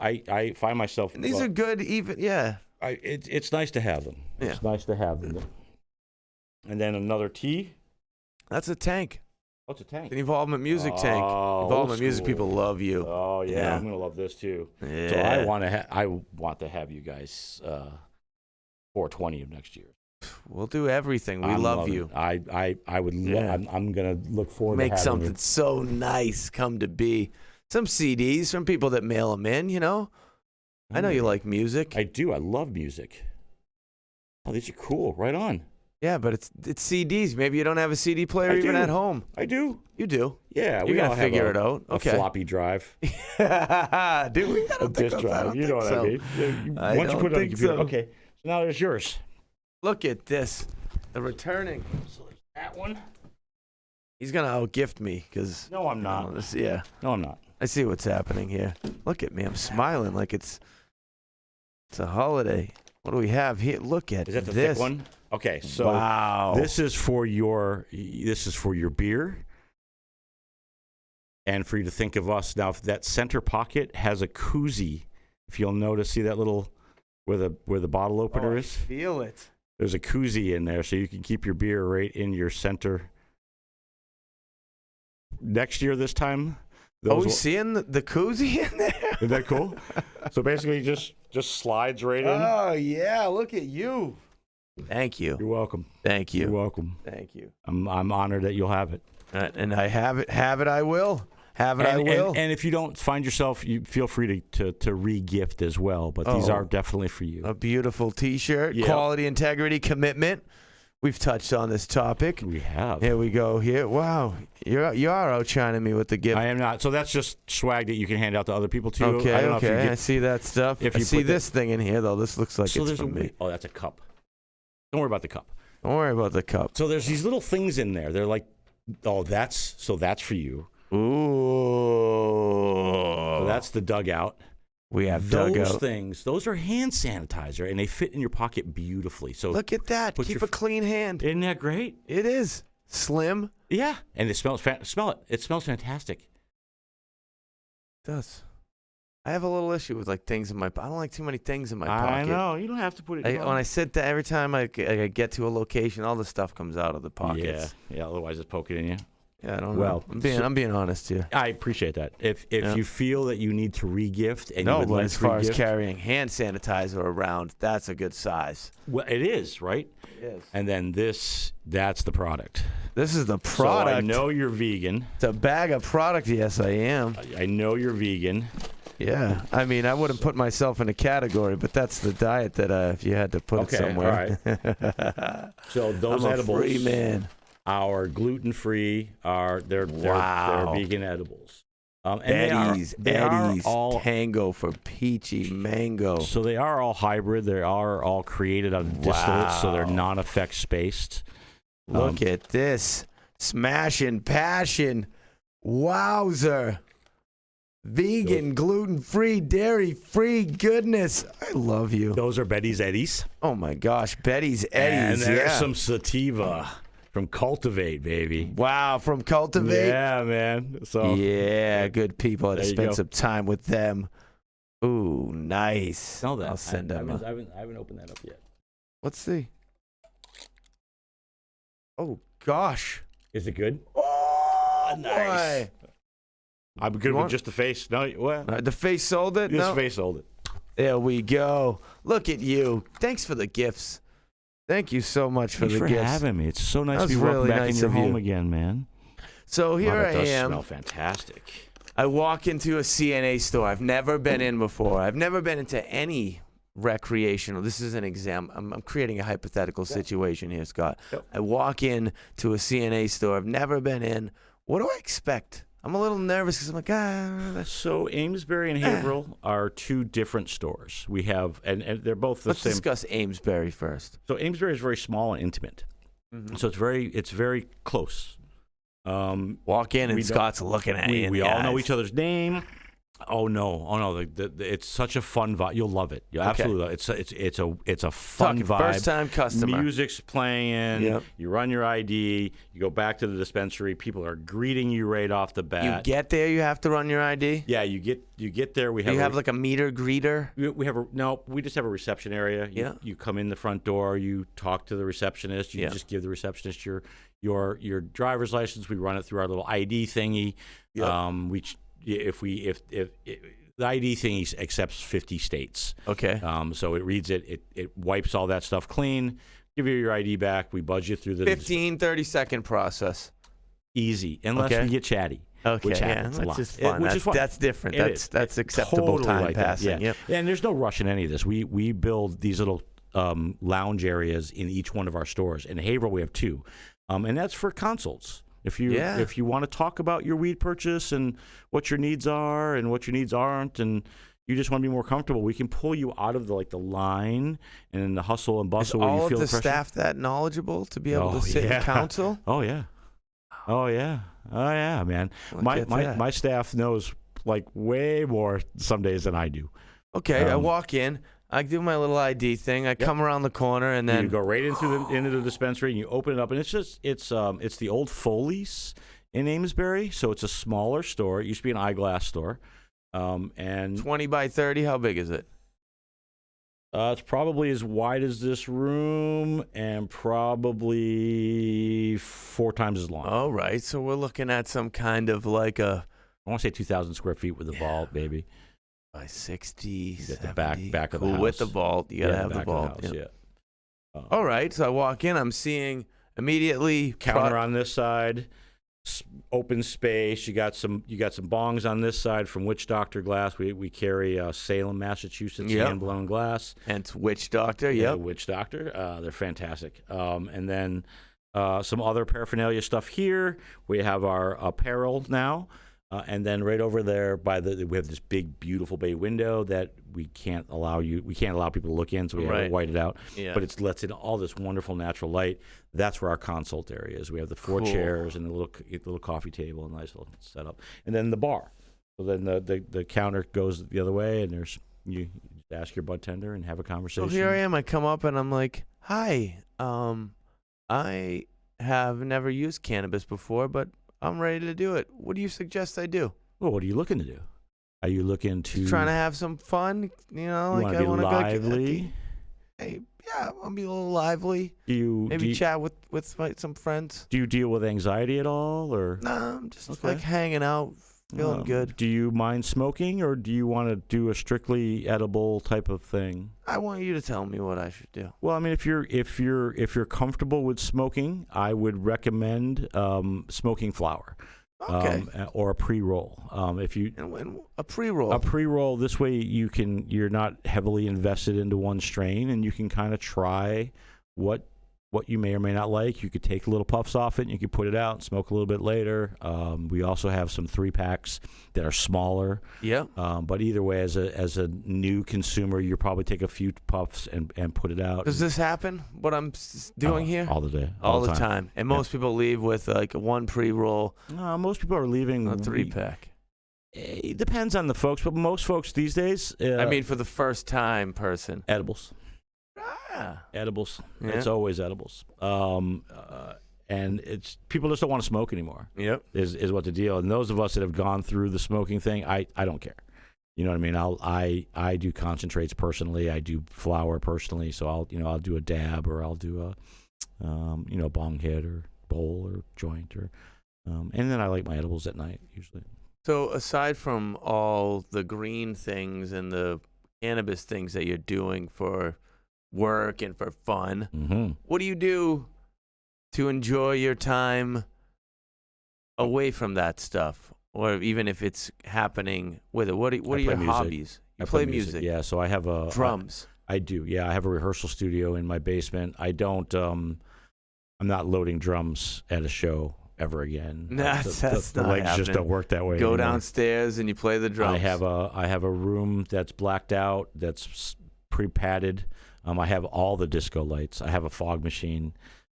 I find myself. And these are good, even, yeah. It's nice to have them. Yeah. It's nice to have them. And then another T. That's a tank. What's a tank? An Involvement Music tank. Involvement Music people love you. Oh yeah, I'm gonna love this too. Yeah. So I want to have you guys 420 of next year. We'll do everything. We love you. I would. I'm gonna look forward to make something so nice come to be. Some CDs from people that mail them in. You know. I know you like music. I do. I love music. Oh, these are cool. Right on. Yeah, but it's CDs. Maybe you don't have a CD player even at home. I do. You do. Yeah, we gotta figure it out. Okay. A floppy drive. Dude, we gotta a disk drive. You know what I mean? Once you put it on the computer. Okay. So now there's yours. Look at this. The returning. So there's that one. He's gonna outgift me because. No, I'm not. No, I'm not. I see what's happening here. Look at me. I'm smiling like it's a holiday. What do we have here? Look at this. Is that the thick one? Okay, so wow. This is for your beer, and for you to think of us. Now, if that center pocket has a koozie, if you'll notice, see that little where the bottle opener is? I feel it. There's a koozie in there, so you can keep your beer right in your center. Next year, this time, Are we seeing the koozie in there? Isn't that cool? So basically, just slides right in. Oh yeah, look at you. Thank you. You're welcome. Thank you. You're welcome. Thank you. I'm honored that you'll have it. And I have it. Have it. I will. Have it. I will. And if you don't find yourself, you feel free to re-gift as well. But these are definitely for you. A beautiful T-shirt. Yep. Quality, integrity, commitment. We've touched on this topic. We have. Here we go. Here. Wow. You are outshining me with the gift. I am not. So that's just swag that you can hand out to other people too. Okay. I see that stuff. If I you see this thing in here though. This looks like it's from me. Oh, that's a cup. Don't worry about the cup. Don't worry about the cup. So there's these little things in there. They're like, that's for you. Ooh. So that's the dugout. We have those things. Those are hand sanitizer, and they fit in your pocket beautifully. So look at that. Keep a clean hand. Isn't that great? It is slim. Yeah, and it smells. Smell it. It smells fantastic. It does. I have a little issue with like things in my. I don't like too many things in my pocket. I know. You don't have to put it. When I sit there, every time I get to a location, all the stuff comes out of the pockets. Yeah. Otherwise, it's poking in you. Yeah, I don't know. I'm being honest here. I appreciate that. If you feel that you need to re-gift and but as far as carrying hand sanitizer around, that's a good size. Well, it is, right? It is. And then that's the product. This is the product. So I know you're vegan. It's a bag of product. Yes, I am. I know you're vegan. Yeah, I mean, I wouldn't put myself in a category, but that's the diet that if you had to put it somewhere. All right. So those I'm edibles. A free man. Are gluten-free. They're vegan edibles. Eddie's all Tango for peachy mango. So they are all hybrid. They are all created out of distillates, so they're non-effect spaced. Look at this. Smashing passion. Wowzer. Vegan, gluten-free, dairy-free goodness. I love you. Those are Betty's Eddies. Oh, my gosh. Betty's Eddies. And there's some sativa. From Cultivate, baby. Wow, from Cultivate? Yeah, man. So yeah, good people. I spent some time with them. Ooh, nice. Smell that. I'll send them. I haven't opened that up yet. Let's see. Oh, gosh. Is it good? Oh, nice. Boy. I'm good with just the face. No, what? The face sold it? The face sold it. There we go. Look at you. Thanks for the gifts. Thank you so much for the gifts. Thanks for having me. It's so nice to be welcome back in your home again, man. So here I am. It does smell fantastic. I walk into a CNA store. I've never been in before. I've never been into any recreational. This is an example. I'm creating a hypothetical situation here, Scott. Yep. I walk in to a CNA store. I've never been in. What do I expect? I'm a little nervous because I'm like, So Amesbury and Haverhill are two different stores. We have, and they're both the same. Let's discuss Amesbury first. So Amesbury is very small and intimate. Mm-hmm. So it's very close. Walk in and Scott's looking at you. We all know each other's name. Oh no! It's such a fun vibe. You'll love it. You absolutely love it. It's a fun vibe. First time customer. Music's playing. Yep. You run your ID. You go back to the dispensary. People are greeting you right off the bat. You get there. You have to run your ID. Yeah, you get there. Do you have like a meter greeter? We just have a reception area. You come in the front door. You talk to the receptionist. You just give the receptionist your driver's license. We run it through our little ID thingy. Yep. If the ID thing accepts 50 states. Okay. So it reads it wipes all that stuff clean, give you your ID back, we buzz you through the 30-second process. Easy, unless we get chatty. Okay, which happens a lot. Just fun. Which is fun. That's different. That's acceptable totally time like passing. Yeah. And there's no rush in any of this. We build these little lounge areas in each one of our stores. In Haverhill, we have two, and that's for consults. If you want to talk about your weed purchase and what your needs are and what your needs aren't, and you just want to be more comfortable, we can pull you out of the line and the hustle and bustle. Is where you all feel of the pressure. Staff that knowledgeable to be able to sit in counsel? Oh yeah, man. My staff knows way more some days than I do. Okay, I walk in. I do my little ID thing. I come around the corner and then you go right into the dispensary and you open it up, and it's the old Foley's in Amesbury, so it's a smaller store. It used to be an eyeglass store, and 20 by 30. How big is it? It's probably as wide as this room and probably 4 times as long. All right, so we're looking at some kind of like a I want to say 2,000 square feet with the vault, maybe. By 60, The 70. back of the Cool. house. With the vault. You got to have the vault. Yeah. All right. So I walk in. I'm seeing immediately Counter on this side, open space. You got some bongs on this side from Witch Doctor Glass. We carry Salem, Massachusetts hand blown glass. Hence Witch Doctor. Yeah, Witch Doctor. They're fantastic. And then some other paraphernalia stuff here. We have our apparel now. And then right over there we have this big, beautiful bay window that we can't allow people to look in, so we have it whited out. Yeah. But it lets in all this wonderful natural light. That's where our consult area is. We have the 4 chairs and the little coffee table, a nice little setup, and then the bar. So then the counter goes the other way, and you ask your bud tender and have a conversation. So here I am. I come up and I'm like, "Hi, I have never used cannabis before, but I'm ready to do it. What do you suggest I do?" Well, what are you looking to do? Are you looking to... Just trying to have some fun, like I want to lively? Hey, yeah, I want to be a little lively. Maybe chat with some friends. Do you deal with anxiety at all, or? Nah, I'm just like hanging out, feeling good. Do you mind smoking, or do you want to do a strictly edible type of thing? I want you to tell me what I should do. Well, I mean, if you're comfortable with smoking, I would recommend smoking flower. Okay. Or a pre-roll. If you a pre-roll. A pre-roll. This way, you're not heavily invested into one strain, and you can kind of try what you may or may not like. You could take little puffs off it, and you could put it out and smoke a little bit later. We also have some 3-packs that are smaller. Yeah. But either way, as a new consumer, you probably take a few puffs and put it out. Does this happen? What I'm doing here? All the day. All the time. And most people leave with like one pre-roll. Most people are leaving a 3-pack. It depends on the folks, but most folks these days. I mean, for the first time person. Edibles. Edibles. Yeah. It's always edibles. And it's people just don't want to smoke anymore. Yep. Is what the deal. And those of us that have gone through the smoking thing, I don't care. You know what I mean? I do concentrates personally. I do flower personally. So I'll do a dab, or I'll do a bong hit or bowl or joint, or and then I like my edibles at night usually. So aside from all the green things and the cannabis things that you're doing for work and for fun, what do you do to enjoy your time away from that stuff, or even if it's happening with it? What are your hobbies? You play music. Yeah, so I have drums. I do. Yeah, I have a rehearsal studio in my basement. I don't. I'm not loading drums at a show ever again. That's the not legs happening. just don't work that way. Go anymore. Downstairs and you play the drums. I have a room that's blacked out, that's pre-padded. I have all the disco lights. I have a fog machine,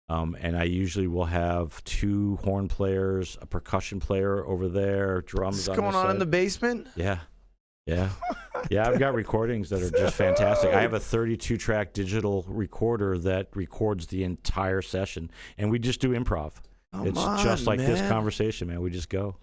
and I usually will have 2 horn players, a percussion player over there, drums. What's going on in the basement? Yeah. I've got recordings that are just fantastic. I have a 32-track digital recorder that records the entire session, and we just do improv. It's just like this conversation, man. We just go.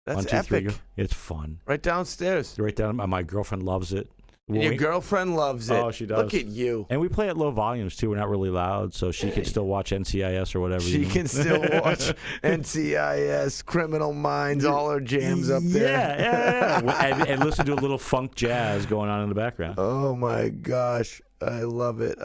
That's 1, 2, 3, epic. go. It's fun. Right downstairs. Right down. My girlfriend loves it. Your girlfriend loves it. Oh, she does. Look at you. And we play at low volumes, too. We're not really loud, so she can still watch NCIS or whatever. She can still watch NCIS, Criminal Minds, all her jams up there. Yeah. and listen to a little funk jazz going on in the background. Oh, my gosh. I love it.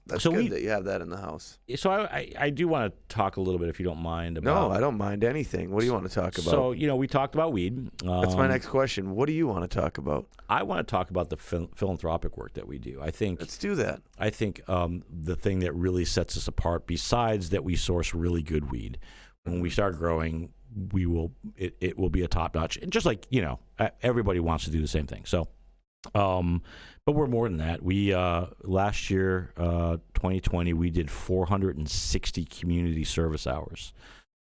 That's good that you have that in the house. So I do want to talk a little bit, if you don't mind. No, I don't mind anything. What do you want to talk about? So, we talked about weed. That's my next question. What do you want to talk about? I want to talk about the philanthropic work that we do. Let's do that. I think the thing that really sets us apart, besides that we source really good weed, when we start growing, it will be a top-notch. Just like, everybody wants to do the same thing. So, but we're more than that. We last year, 2020, we did 460 community service hours.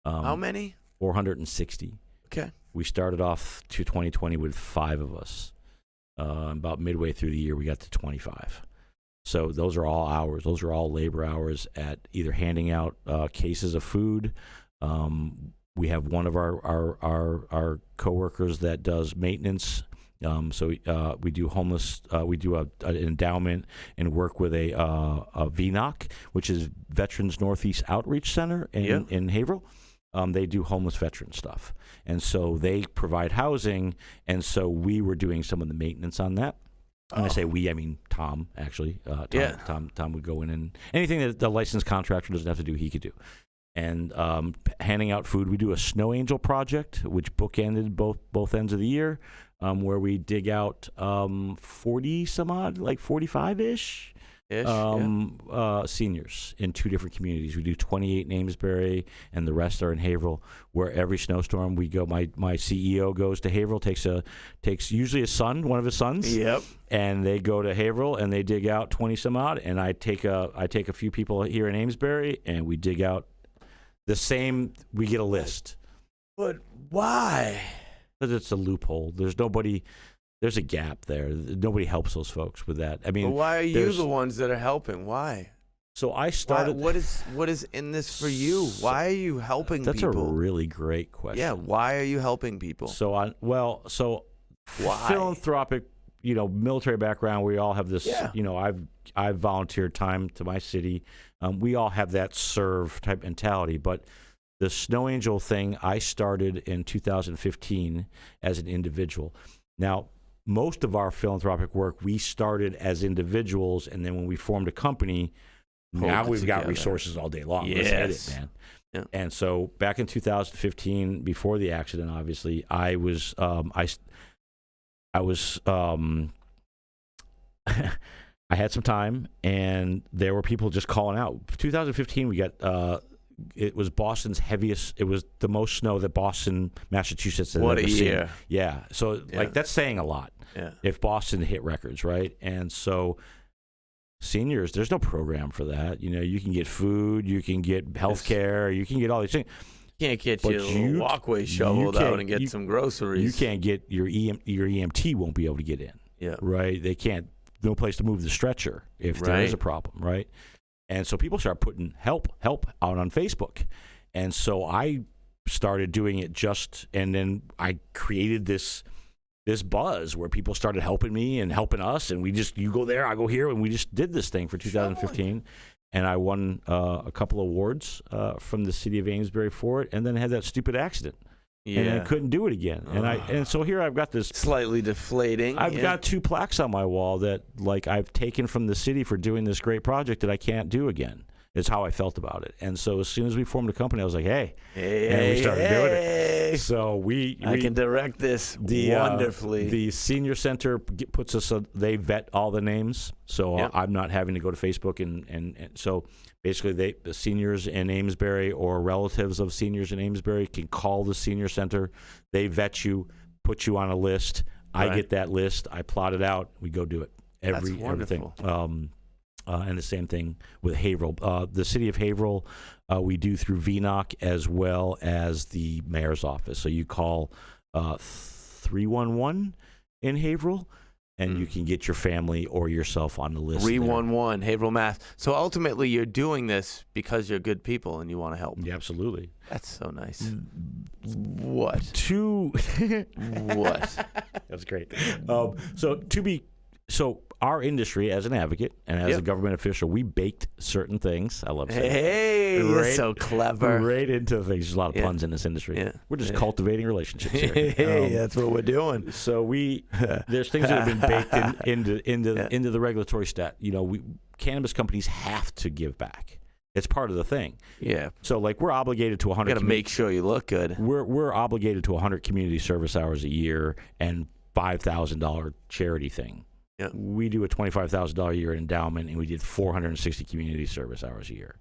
How many? 460. Okay. We started off to 2020 with 5 of us. About midway through the year, we got to 25. So those are all hours. Those are all labor hours at either handing out cases of food. We have one of our coworkers that does maintenance. So we do homeless. We do an endowment and work with a VNOC, which is Veterans Northeast Outreach Center in Haverhill. they do homeless veteran stuff. And so they provide housing, and so we were doing some of the maintenance on that. When I say we, I mean Tom, actually. Tom would go in, and anything that the licensed contractor doesn't have to do, he could do. And handing out food. We do a Snow Angel project, which bookended both ends of the year, where we dig out 40 some odd, like 45-ish seniors in 2 different communities. We do 28 in Amesbury, and the rest are in Haverhill, where every snowstorm we go. My CEO goes to Haverhill, takes usually one of his sons. Yep. And they go to Haverhill and they dig out 20 some odd, and I take a few people here in Amesbury, and we dig out the same. We get a list. But why? Because it's a loophole. There's a gap there. Nobody helps those folks with that. I mean, but why are you the ones that are helping? Why? So I started. What is in this for you? Why are you helping people? That's a really great question. Yeah, why are you helping people? So why? Philanthropic, military background. We all have this. Yeah. I've volunteered time to my city. We all have that serve type mentality, but the Snow Angel thing I started in 2015 as an individual. Now, most of our philanthropic work, we started as individuals, and then when we formed a company, now we've got resources all day long. Yes. Let's hit it, man. Yeah. And so back in 2015, before the accident, obviously, I was I had some time, and there were people just calling out. 2015, we got it was Boston's heaviest. It was the most snow that Boston, Massachusetts had ever seen. What a year! Yeah, so that's saying a lot. Yeah. If Boston hit records, right? And so seniors, there's no program for that. You can get food, you can get health care, you can get all these things. You can't get your walkway shoveled out and get some groceries. You can't get your EMT won't be able to get in. Yeah. Right. They can't. No place to move the stretcher if there is a problem. Right. And so people start putting help out on Facebook. And so I started doing it and then I created this buzz where people started helping me and helping us. And you go there, I go here. And we just did this thing for 2015. And I won a couple awards from the city of Amesbury for it. And then had that stupid accident. Yeah. And I couldn't do it again. And so here I've got this slightly deflating. I've got 2 plaques on my wall that I've taken from the city for doing this great project that I can't do again. It's how I felt about it. And so as soon as we formed a company, I was like, hey. And we started doing it. So I can direct this wonderfully. The senior center puts us, they vet all the names. So I'm not having to go to Facebook. And so basically the seniors in Amesbury or relatives of seniors in Amesbury can call the senior center. They vet you, put you on a list. I get that list. I plot it out. We go do it. That's wonderful. Everything. And the same thing with Haverhill. The city of Haverhill, we do through VNOC as well as the mayor's office. So you call 311 in Haverhill, and you can get your family or yourself on the list. 311, Haverhill, Mass. So ultimately, you're doing this because you're good people and you want to help. Yeah, absolutely. That's so nice. What? What? That's great. So our industry, as an advocate and as a government official, we baked certain things. I love saying you're so clever. Right into things. There's a lot of puns in this industry. Yeah. We're just cultivating relationships here. That's what we're doing. So there's things that have been baked into the regulatory stat. Cannabis companies have to give back. It's part of the thing. Yeah. So we're obligated to 100. Got to make sure you look good. We're obligated to 100 community service hours a year and $5,000 charity thing. Yeah. We do a $25,000 a year endowment, and we did 460 community service hours a year.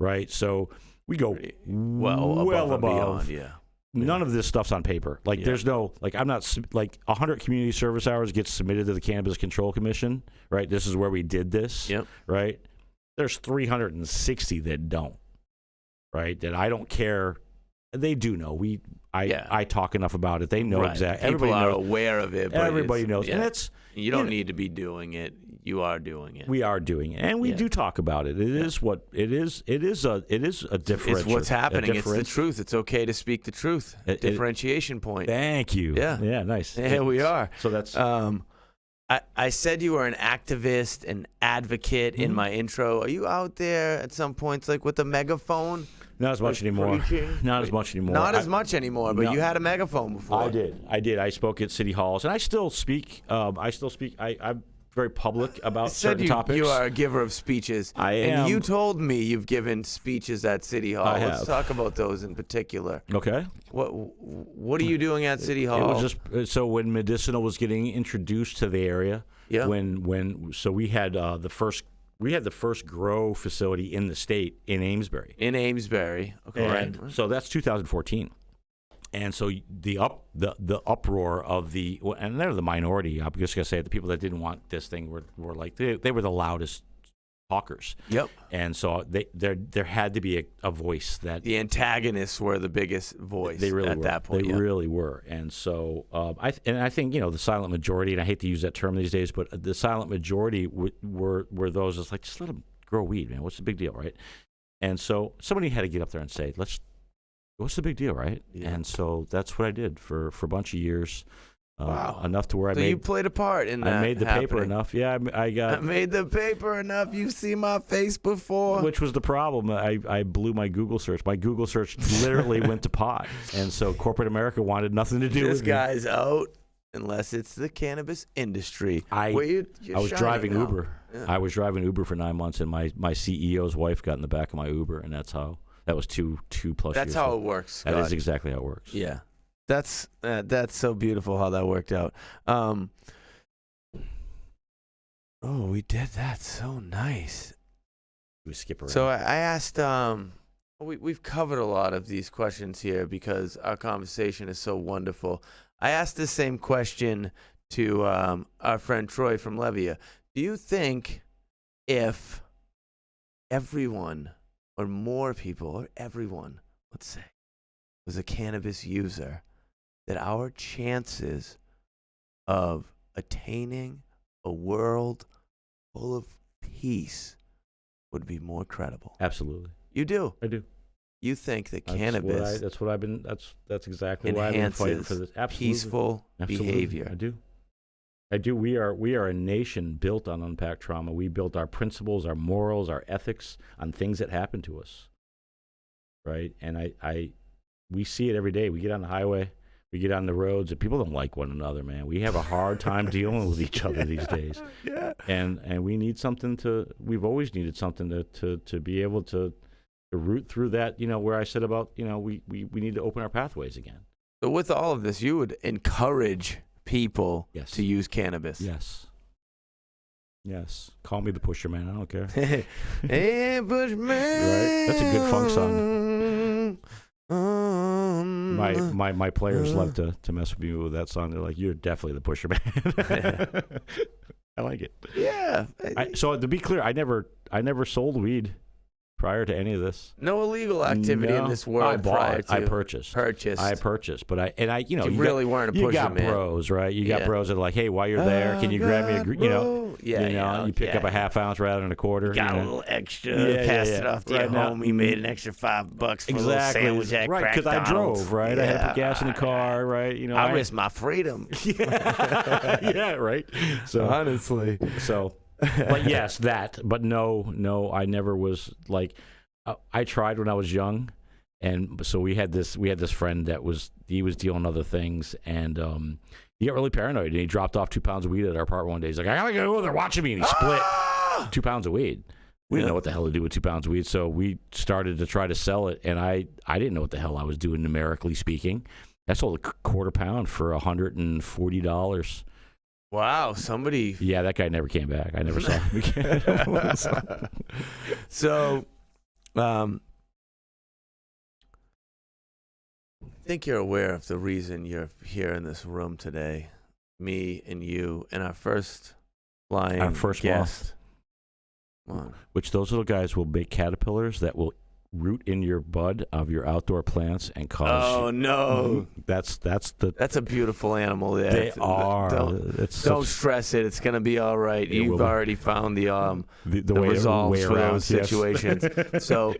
Right? So we go well above. Beyond, yeah. None of this stuff's on paper. There's no, I'm not, 100 community service hours gets submitted to the Cannabis Control Commission, right? This is where we did this, right? There's 360 that don't, right? That I don't care. They do know. I talk enough about it. They know exactly. People are aware of it. But everybody knows. Yeah. And that's, you don't need to be doing it. You are doing it. We are doing it, and we do talk about it. It is what it is. It is a differential. It's what's happening. It's the truth. It's okay to speak the truth. Differentiation point. Thank you. Yeah, nice. Here we are. So that's. I said you were an activist, an advocate in my intro. Are you out there at some points with a megaphone? Not as much anymore. Not as much anymore. Not as much anymore, but you had a megaphone before. I did. I spoke at city halls, and I still speak. I'm very public about certain topics. You are a giver of speeches. I am. And you told me you've given speeches at City Hall. Let's talk about those in particular. Okay. What are you doing at City Hall? It was just so when medicinal was getting introduced to the area. Yeah. So we had the first grow facility in the state in Amesbury. Okay. Right. So that's 2014. And so the uproar of and they're the minority. I'm just gonna say the people that didn't want this thing were like they were the loudest talkers. Yep. And so there had to be a voice that the antagonists were the biggest voice. They really were. That point. They really were. And so I think the silent majority, and I hate to use that term these days, but the silent majority were those that's like, just let them grow weed, man. What's the big deal, right? And so somebody had to get up there and say, what's the big deal, right? Yeah. And so that's what I did for a bunch of years. Wow. Enough to where you played a part in that. I made the paper enough. Yeah, I made the paper enough. You've seen my face before. Which was the problem. I blew my Google search. My Google search literally went to pot. And so corporate America wanted nothing to do with it. This guy's out unless it's the cannabis industry. I was driving Uber. Yeah. I was driving Uber for 9 months, and my CEO's wife got in the back of my Uber, and that's how. That was two plus years. That's how it works, Scott. That is exactly how it works. Yeah. That's so beautiful how that worked out. We did that so nice. We skip around. So I asked, we've covered a lot of these questions here because our conversation is so wonderful. I asked the same question to our friend Troy from Levia. Do you think if everyone or more people or everyone, let's say, was a cannabis user, that our chances of attaining a world full of peace would be more credible? Absolutely. You do? I do. You think that cannabis that's exactly why I've been fighting for this. Absolutely. Peaceful behavior. I do. We are a nation built on unpacked trauma. We built our principles, our morals, our ethics on things that happen to us. Right? And we see it every day. We get on the highway, we get on the roads, and people don't like one another, man. We have a hard time dealing with each other these days. Yeah. And we need something we've always needed something to be able to root through that, where I said about, we need to open our pathways again. So with all of this, you would encourage people to use cannabis. Yes. Call me the Pusher Man. I don't care. Hey, Pusher Man. Right? That's a good funk song. My players love to mess with me with that song. They're like, "You're definitely the Pusher Man." I like it. Yeah. So to be clear, I never sold weed prior to any of this. No illegal activity in this world. I purchased. But you really weren't a pusher, you got man. Bros, right? You got bros that are like, hey, while you're there, can you grab me you pick up a half ounce rather than a quarter. Got a little extra. Passed it off to your homie. Made an extra $5 for a little sandwich at right, because I drove, right? I had to put gas in the car, right? I risked my freedom. Yeah, right. So honestly, but yes, but no, I never was like. I tried when I was young, and so we had this friend that was dealing other things, and he got really paranoid, and he dropped off 2 pounds of weed at our apartment one day. He's like, I gotta go, they're watching me, and he split 2 pounds of weed. We didn't know what the hell to do with 2 pounds of weed, so we started to try to sell it, and I didn't know what the hell I was doing numerically speaking. I sold a quarter pound for $140. Wow, somebody. Yeah, that guy never came back. I never saw him again. So, I think you're aware of the reason you're here in this room today. Me and you and our first guest. Which those little guys will make caterpillars that will root in your bud of your outdoor plants and cause. Oh no! That's a beautiful animal. Yeah. They are. Don't stress it. It's gonna be all right. You've already found the resolves for those situations. So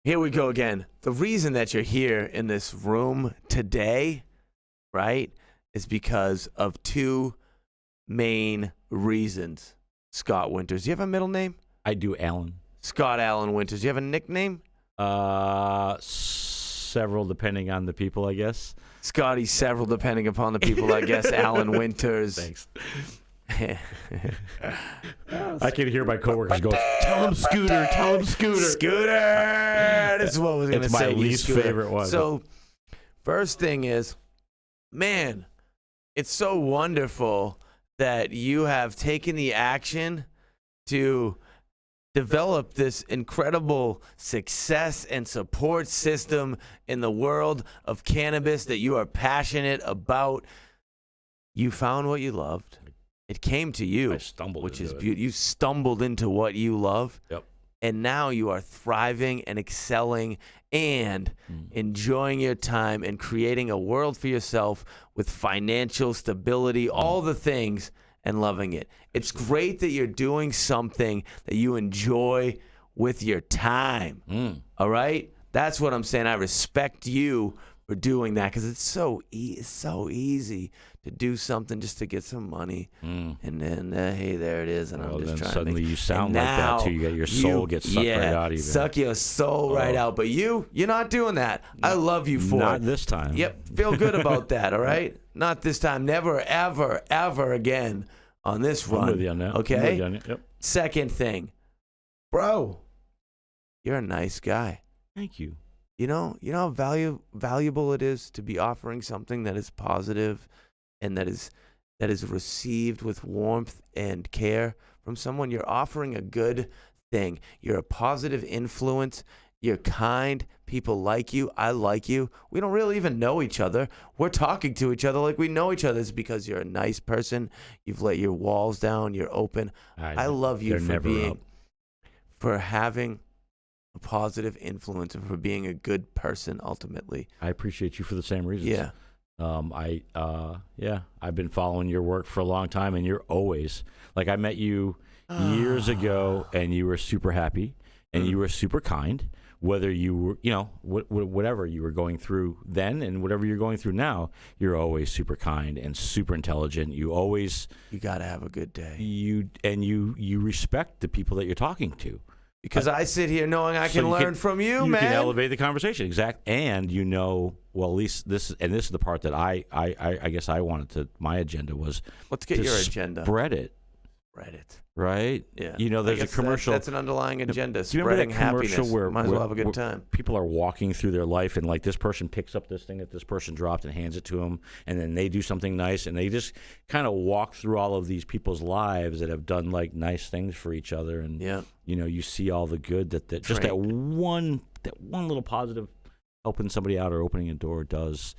here we go again. The reason that you're here in this room today, right, is because of two main reasons. Scott Winters. Do you have a middle name? I do, Alan. Scott Allen Winters. Do you have a nickname? Several, depending on the people, I guess. Scotty, several, depending upon the people, I guess. Alan Winters. Thanks. I can hear my coworkers go, tell him Scooter, tell him Scooter. Scooter! This is what I was going to say. It's my least favorite one. So, first thing is, man, it's so wonderful that you have taken the action to develop this incredible success and support system in the world of cannabis that you are passionate about. You found what you loved. It came to you, I stumbled which into is it. beautiful. You stumbled into what you love. Yep. And now you are thriving and excelling and enjoying your time and creating a world for yourself with financial stability, all the things, and loving it. It's great that you're doing something that you enjoy with your time. All right? That's what I'm saying. I respect you for doing that because it's so easy to do something just to get some money, and then hey, there it is, and I'm just trying suddenly to make, you sound like that too. You got your soul gets sucked right out of you. Suck your soul right out. But you're not doing that. I love you for Not it. this time. Yep, feel good about that. All right, not this time. Never, ever, ever again on this run. I'm with you on that. Okay. I'm with you on it. Yep. Second thing, you're a nice guy. Thank you. You know how valuable it is to be offering something that is positive and that is received with warmth and care from someone. You're offering a good thing. You're a positive influence. You're kind. People like you. I like you. We don't really even know each other. We're talking to each other like we know each other. It's because you're a nice person. You've let your walls down. You're open. I love you for having a positive influence and for being a good person ultimately. I appreciate you for the same reasons. Yeah. I've been following your work for a long time, and you're always like, I met you years ago, and you were super happy, and you were super kind. Whether you were, whatever you were going through then, and whatever you're going through now, you're always super kind and super intelligent. You gotta have a good day. You respect the people that you're talking to. Because I sit here knowing I can learn from you, man. You can elevate the conversation, and well, at least this is the part that I guess I wanted to. My agenda was let's get your agenda. Spread it. Right? Yeah. There's a commercial. That's an underlying agenda. Do you remember that commercial happiness. where might as well have a good time. People are walking through their life, and like this person picks up this thing that this person dropped and hands it to them, and then they do something nice, and they just kind of walk through all of these people's lives that have done like nice things for each other, and you see all the good that just that one little positive helping somebody out or opening a door does.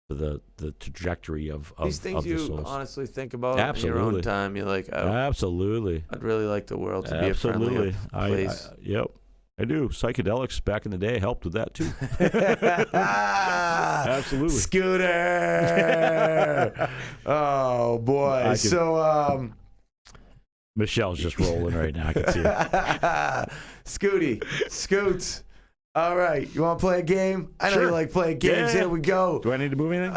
The trajectory of these things of you souls. honestly think about in your own time. You're like, absolutely. I'd really like the world to be a friendlier place. Yep, I do. Psychedelics back in the day helped with that too. Absolutely. Scooter. Oh boy. Michelle's just rolling right now. I can see it. Scoots. All right, you want to play a game? I know Sure. you like playing games. Here we go. Do I need to move anything?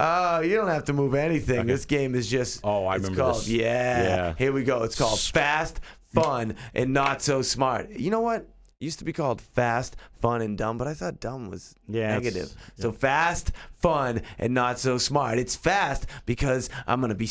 You don't have to move anything. Okay. This game is just. Oh, I remember called, this. Yeah. Here we go. It's called Fast, Fun, and Not So Smart. You know what? It used to be called Fast, Fun, and Dumb, but I thought dumb was negative. So Fast, Fun, and Not So Smart. It's fast because I'm going to be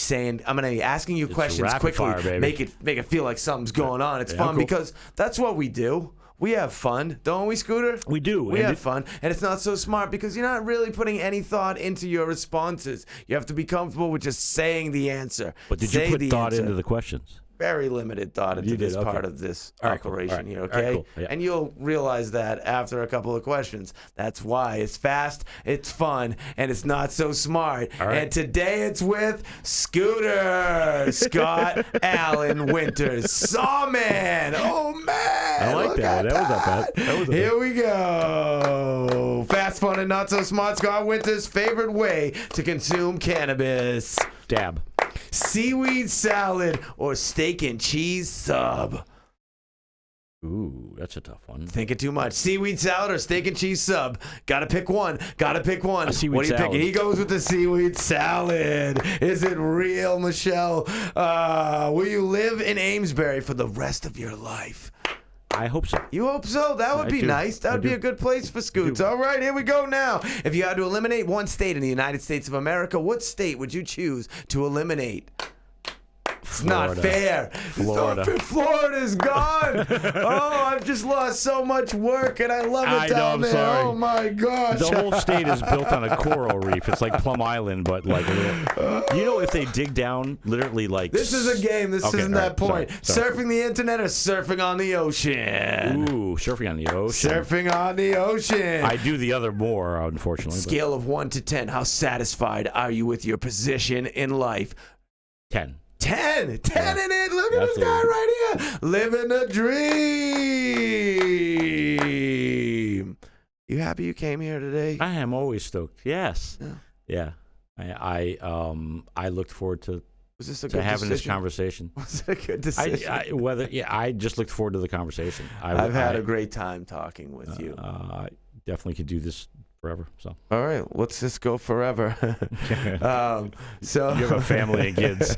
asking you questions quickly. Fire, make it feel like something's going on. It's fun because that's what we do. We have fun, don't we, Scooter? We do. We have fun, and it's not so smart because you're not really putting any thought into your responses. You have to be comfortable with just saying the answer. But did you put thought into the questions? Very limited thought into this part of this operation here, okay? Cool. Yeah. And you'll realize that after a couple of questions. That's why it's fast, it's fun, and it's not so smart. And today it's with Scooter, Scott Allen Winters, Sawman. Oh, man. I like that. That was not bad. Here we go. Fast, fun, and not so smart. Scott Winters' favorite way to consume cannabis. Dab. Seaweed salad or steak and cheese sub? Ooh, that's a tough one. Thinking too much. Seaweed salad or steak and cheese sub? Gotta pick one. What are you picking? He goes with the seaweed salad. Is it real, Michelle? Will you live in Amesbury for the rest of your life? I hope so. You hope so? That would be nice. That would be a good place for Scoots. All right, here we go now. If you had to eliminate one state in the United States of America, what state would you choose to eliminate? It's Florida. not fair. Florida. Florida's gone. Oh, I've just lost so much work, and I love it down there. Sorry. Oh, my gosh. The whole state is built on a coral reef. It's like Plum Island, but like a little. You know, if they dig down, literally like. This is a game. This isn't that point. Sorry. Surfing the internet or surfing on the ocean? Ooh, surfing on the ocean. Surfing on the ocean. I do the other more, unfortunately. Scale of 1 to 10. How satisfied are you with your position in life? 10. 10 in it. Look at this guy right here, living a dream. You happy you came here today? I am always stoked. Yes. Yeah. I looked forward to having this conversation. Was it a good decision? I just looked forward to the conversation. I've had a great time talking with you. I definitely could do this forever. So all right, let's just go forever. So you have a family and kids.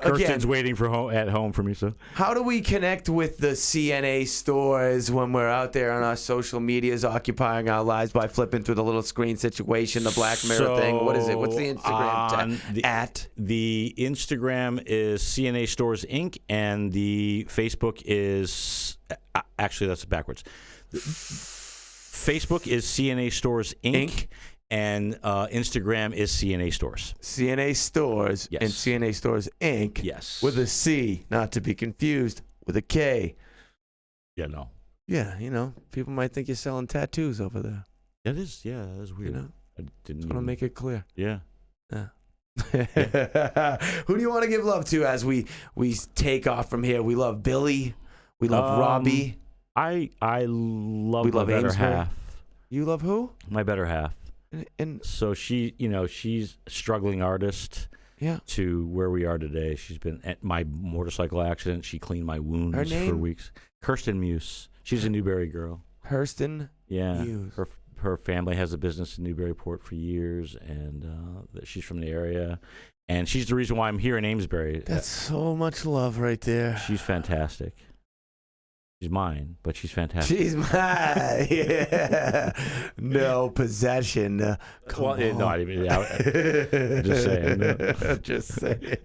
Kirsten's waiting at home for me. So how do we connect with the CNA stores when we're out there on our social medias, occupying our lives by flipping through the little screen situation, the Black Mirror thing? What is it? What's the Instagram at? The Instagram is CNA Stores Inc. and the Facebook is actually that's backwards. Facebook is CNA Stores Inc. and Instagram is CNA Stores. CNA Stores yes. and CNA Stores Inc. Yes. With a C, not to be confused with a K. Yeah, no. Yeah, you know, people might think you're selling tattoos over there. That is, yeah, that is weird. You know? I didn't want to make it clear. Yeah. Who do you want to give love to as we take off from here? We love Billy. We love Robbie. I love my better half. You love who? My better half. And so she, she's a struggling artist. Yeah. To where we are today. She's been at my motorcycle accident. She cleaned my wounds for weeks. Kirsten Muse. She's a Newberry girl. Kirsten. Yeah. Muse. Her family has a business in Newburyport for years, and she's from the area. And she's the reason why I'm here in Amesbury. That's so much love right there. She's fantastic. She's mine, but she's fantastic. She's mine. Yeah. No possession. No, I didn't just saying. No. Just saying.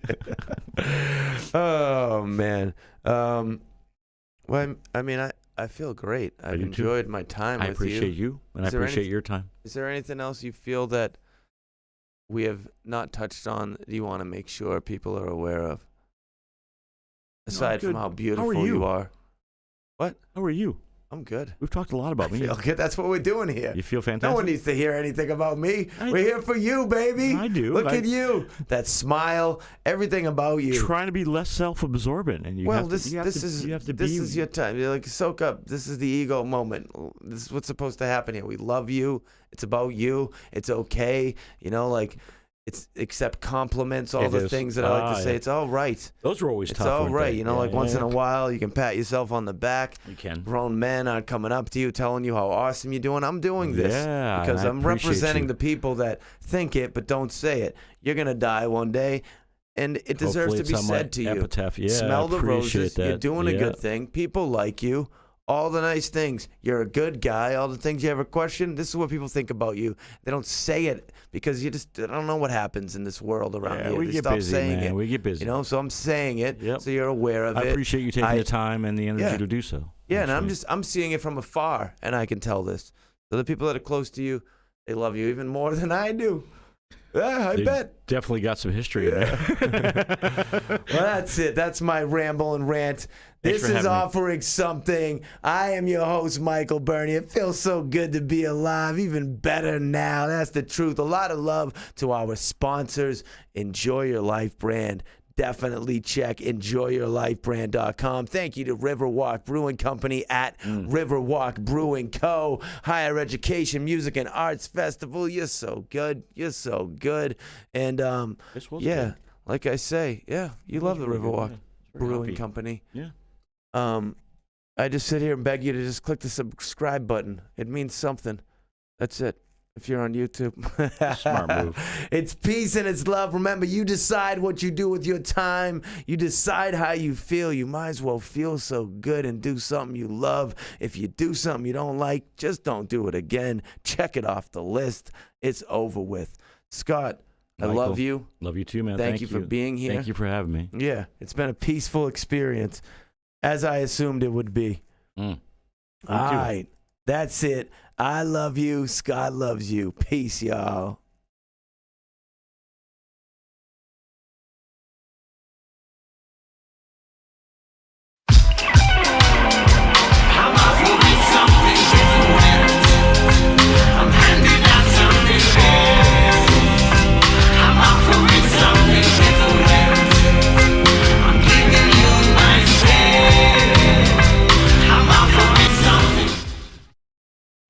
Oh, man. Well, I mean, I feel great. I've enjoyed my time with you. I appreciate you, and I appreciate your time. Is there anything else you feel that we have not touched on that you want to make sure people are aware of? Aside from how beautiful you are. What? How are you? I'm good. We've talked a lot about me. I feel good. That's what we're doing here. You feel fantastic? No one needs to hear anything about me. We're here for you, baby. I do. Look at you. That smile, everything about you. Trying to be less self-absorbent, and you have to this is your time. You're like, soak up. This is the ego moment. This is what's supposed to happen here. We love you. It's about you. It's okay. It's accept compliments, all the things that I like to say. It's all right. Those are always tough. It's all right. Once in a while, you can pat yourself on the back. You can. Grown men aren't coming up to you, telling you how awesome you're doing. I'm doing this because I'm representing the people that think it but don't say it. You're going to die one day, and it deserves to be said to you. Epitaph. Yeah, smell the roses. That. You're doing a good thing. People like you. All the nice things. You're a good guy. All the things you ever question. This is what people think about you. They don't say it because I don't know what happens in this world around you. We get busy, man. We get busy. So I'm saying it so you're aware of it. I appreciate you taking the time and the energy to do so. Yeah, and I'm seeing it from afar, and I can tell this. So the people that are close to you, they love you even more than I do. Yeah, I bet. Definitely got some history there. Well, that's it. That's my ramble and rant. This is Offering Something. I am your host, Michael Burney. It feels so good to be alive, even better now. That's the truth. A lot of love to our sponsors. Enjoy Your Life brand. Definitely check enjoyyourlifebrand.com. Thank you to Riverwalk Brewing Company at Riverwalk Brewing Co. Higher Education, Music, and Arts Festival. You're so good. You're so good. And, good. Like I say, you love the Riverwalk Brewing Company. Yeah. I just sit here and beg you to just click the subscribe button. It means something. That's it. if you're on YouTube. Smart move. It's peace and it's love. Remember, you decide what you do with your time. You decide how you feel. You might as well feel so good and do something you love. If you do something you don't like, just don't do it again. Check it off the list. It's over with. Scott, I Michael, love you. Love you too, man. Thank you for being here. Thank you for having me. Yeah, it's been a peaceful experience, as I assumed it would be. All right, that's it. I love you. Scott loves you. Peace, y'all.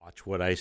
Watch what I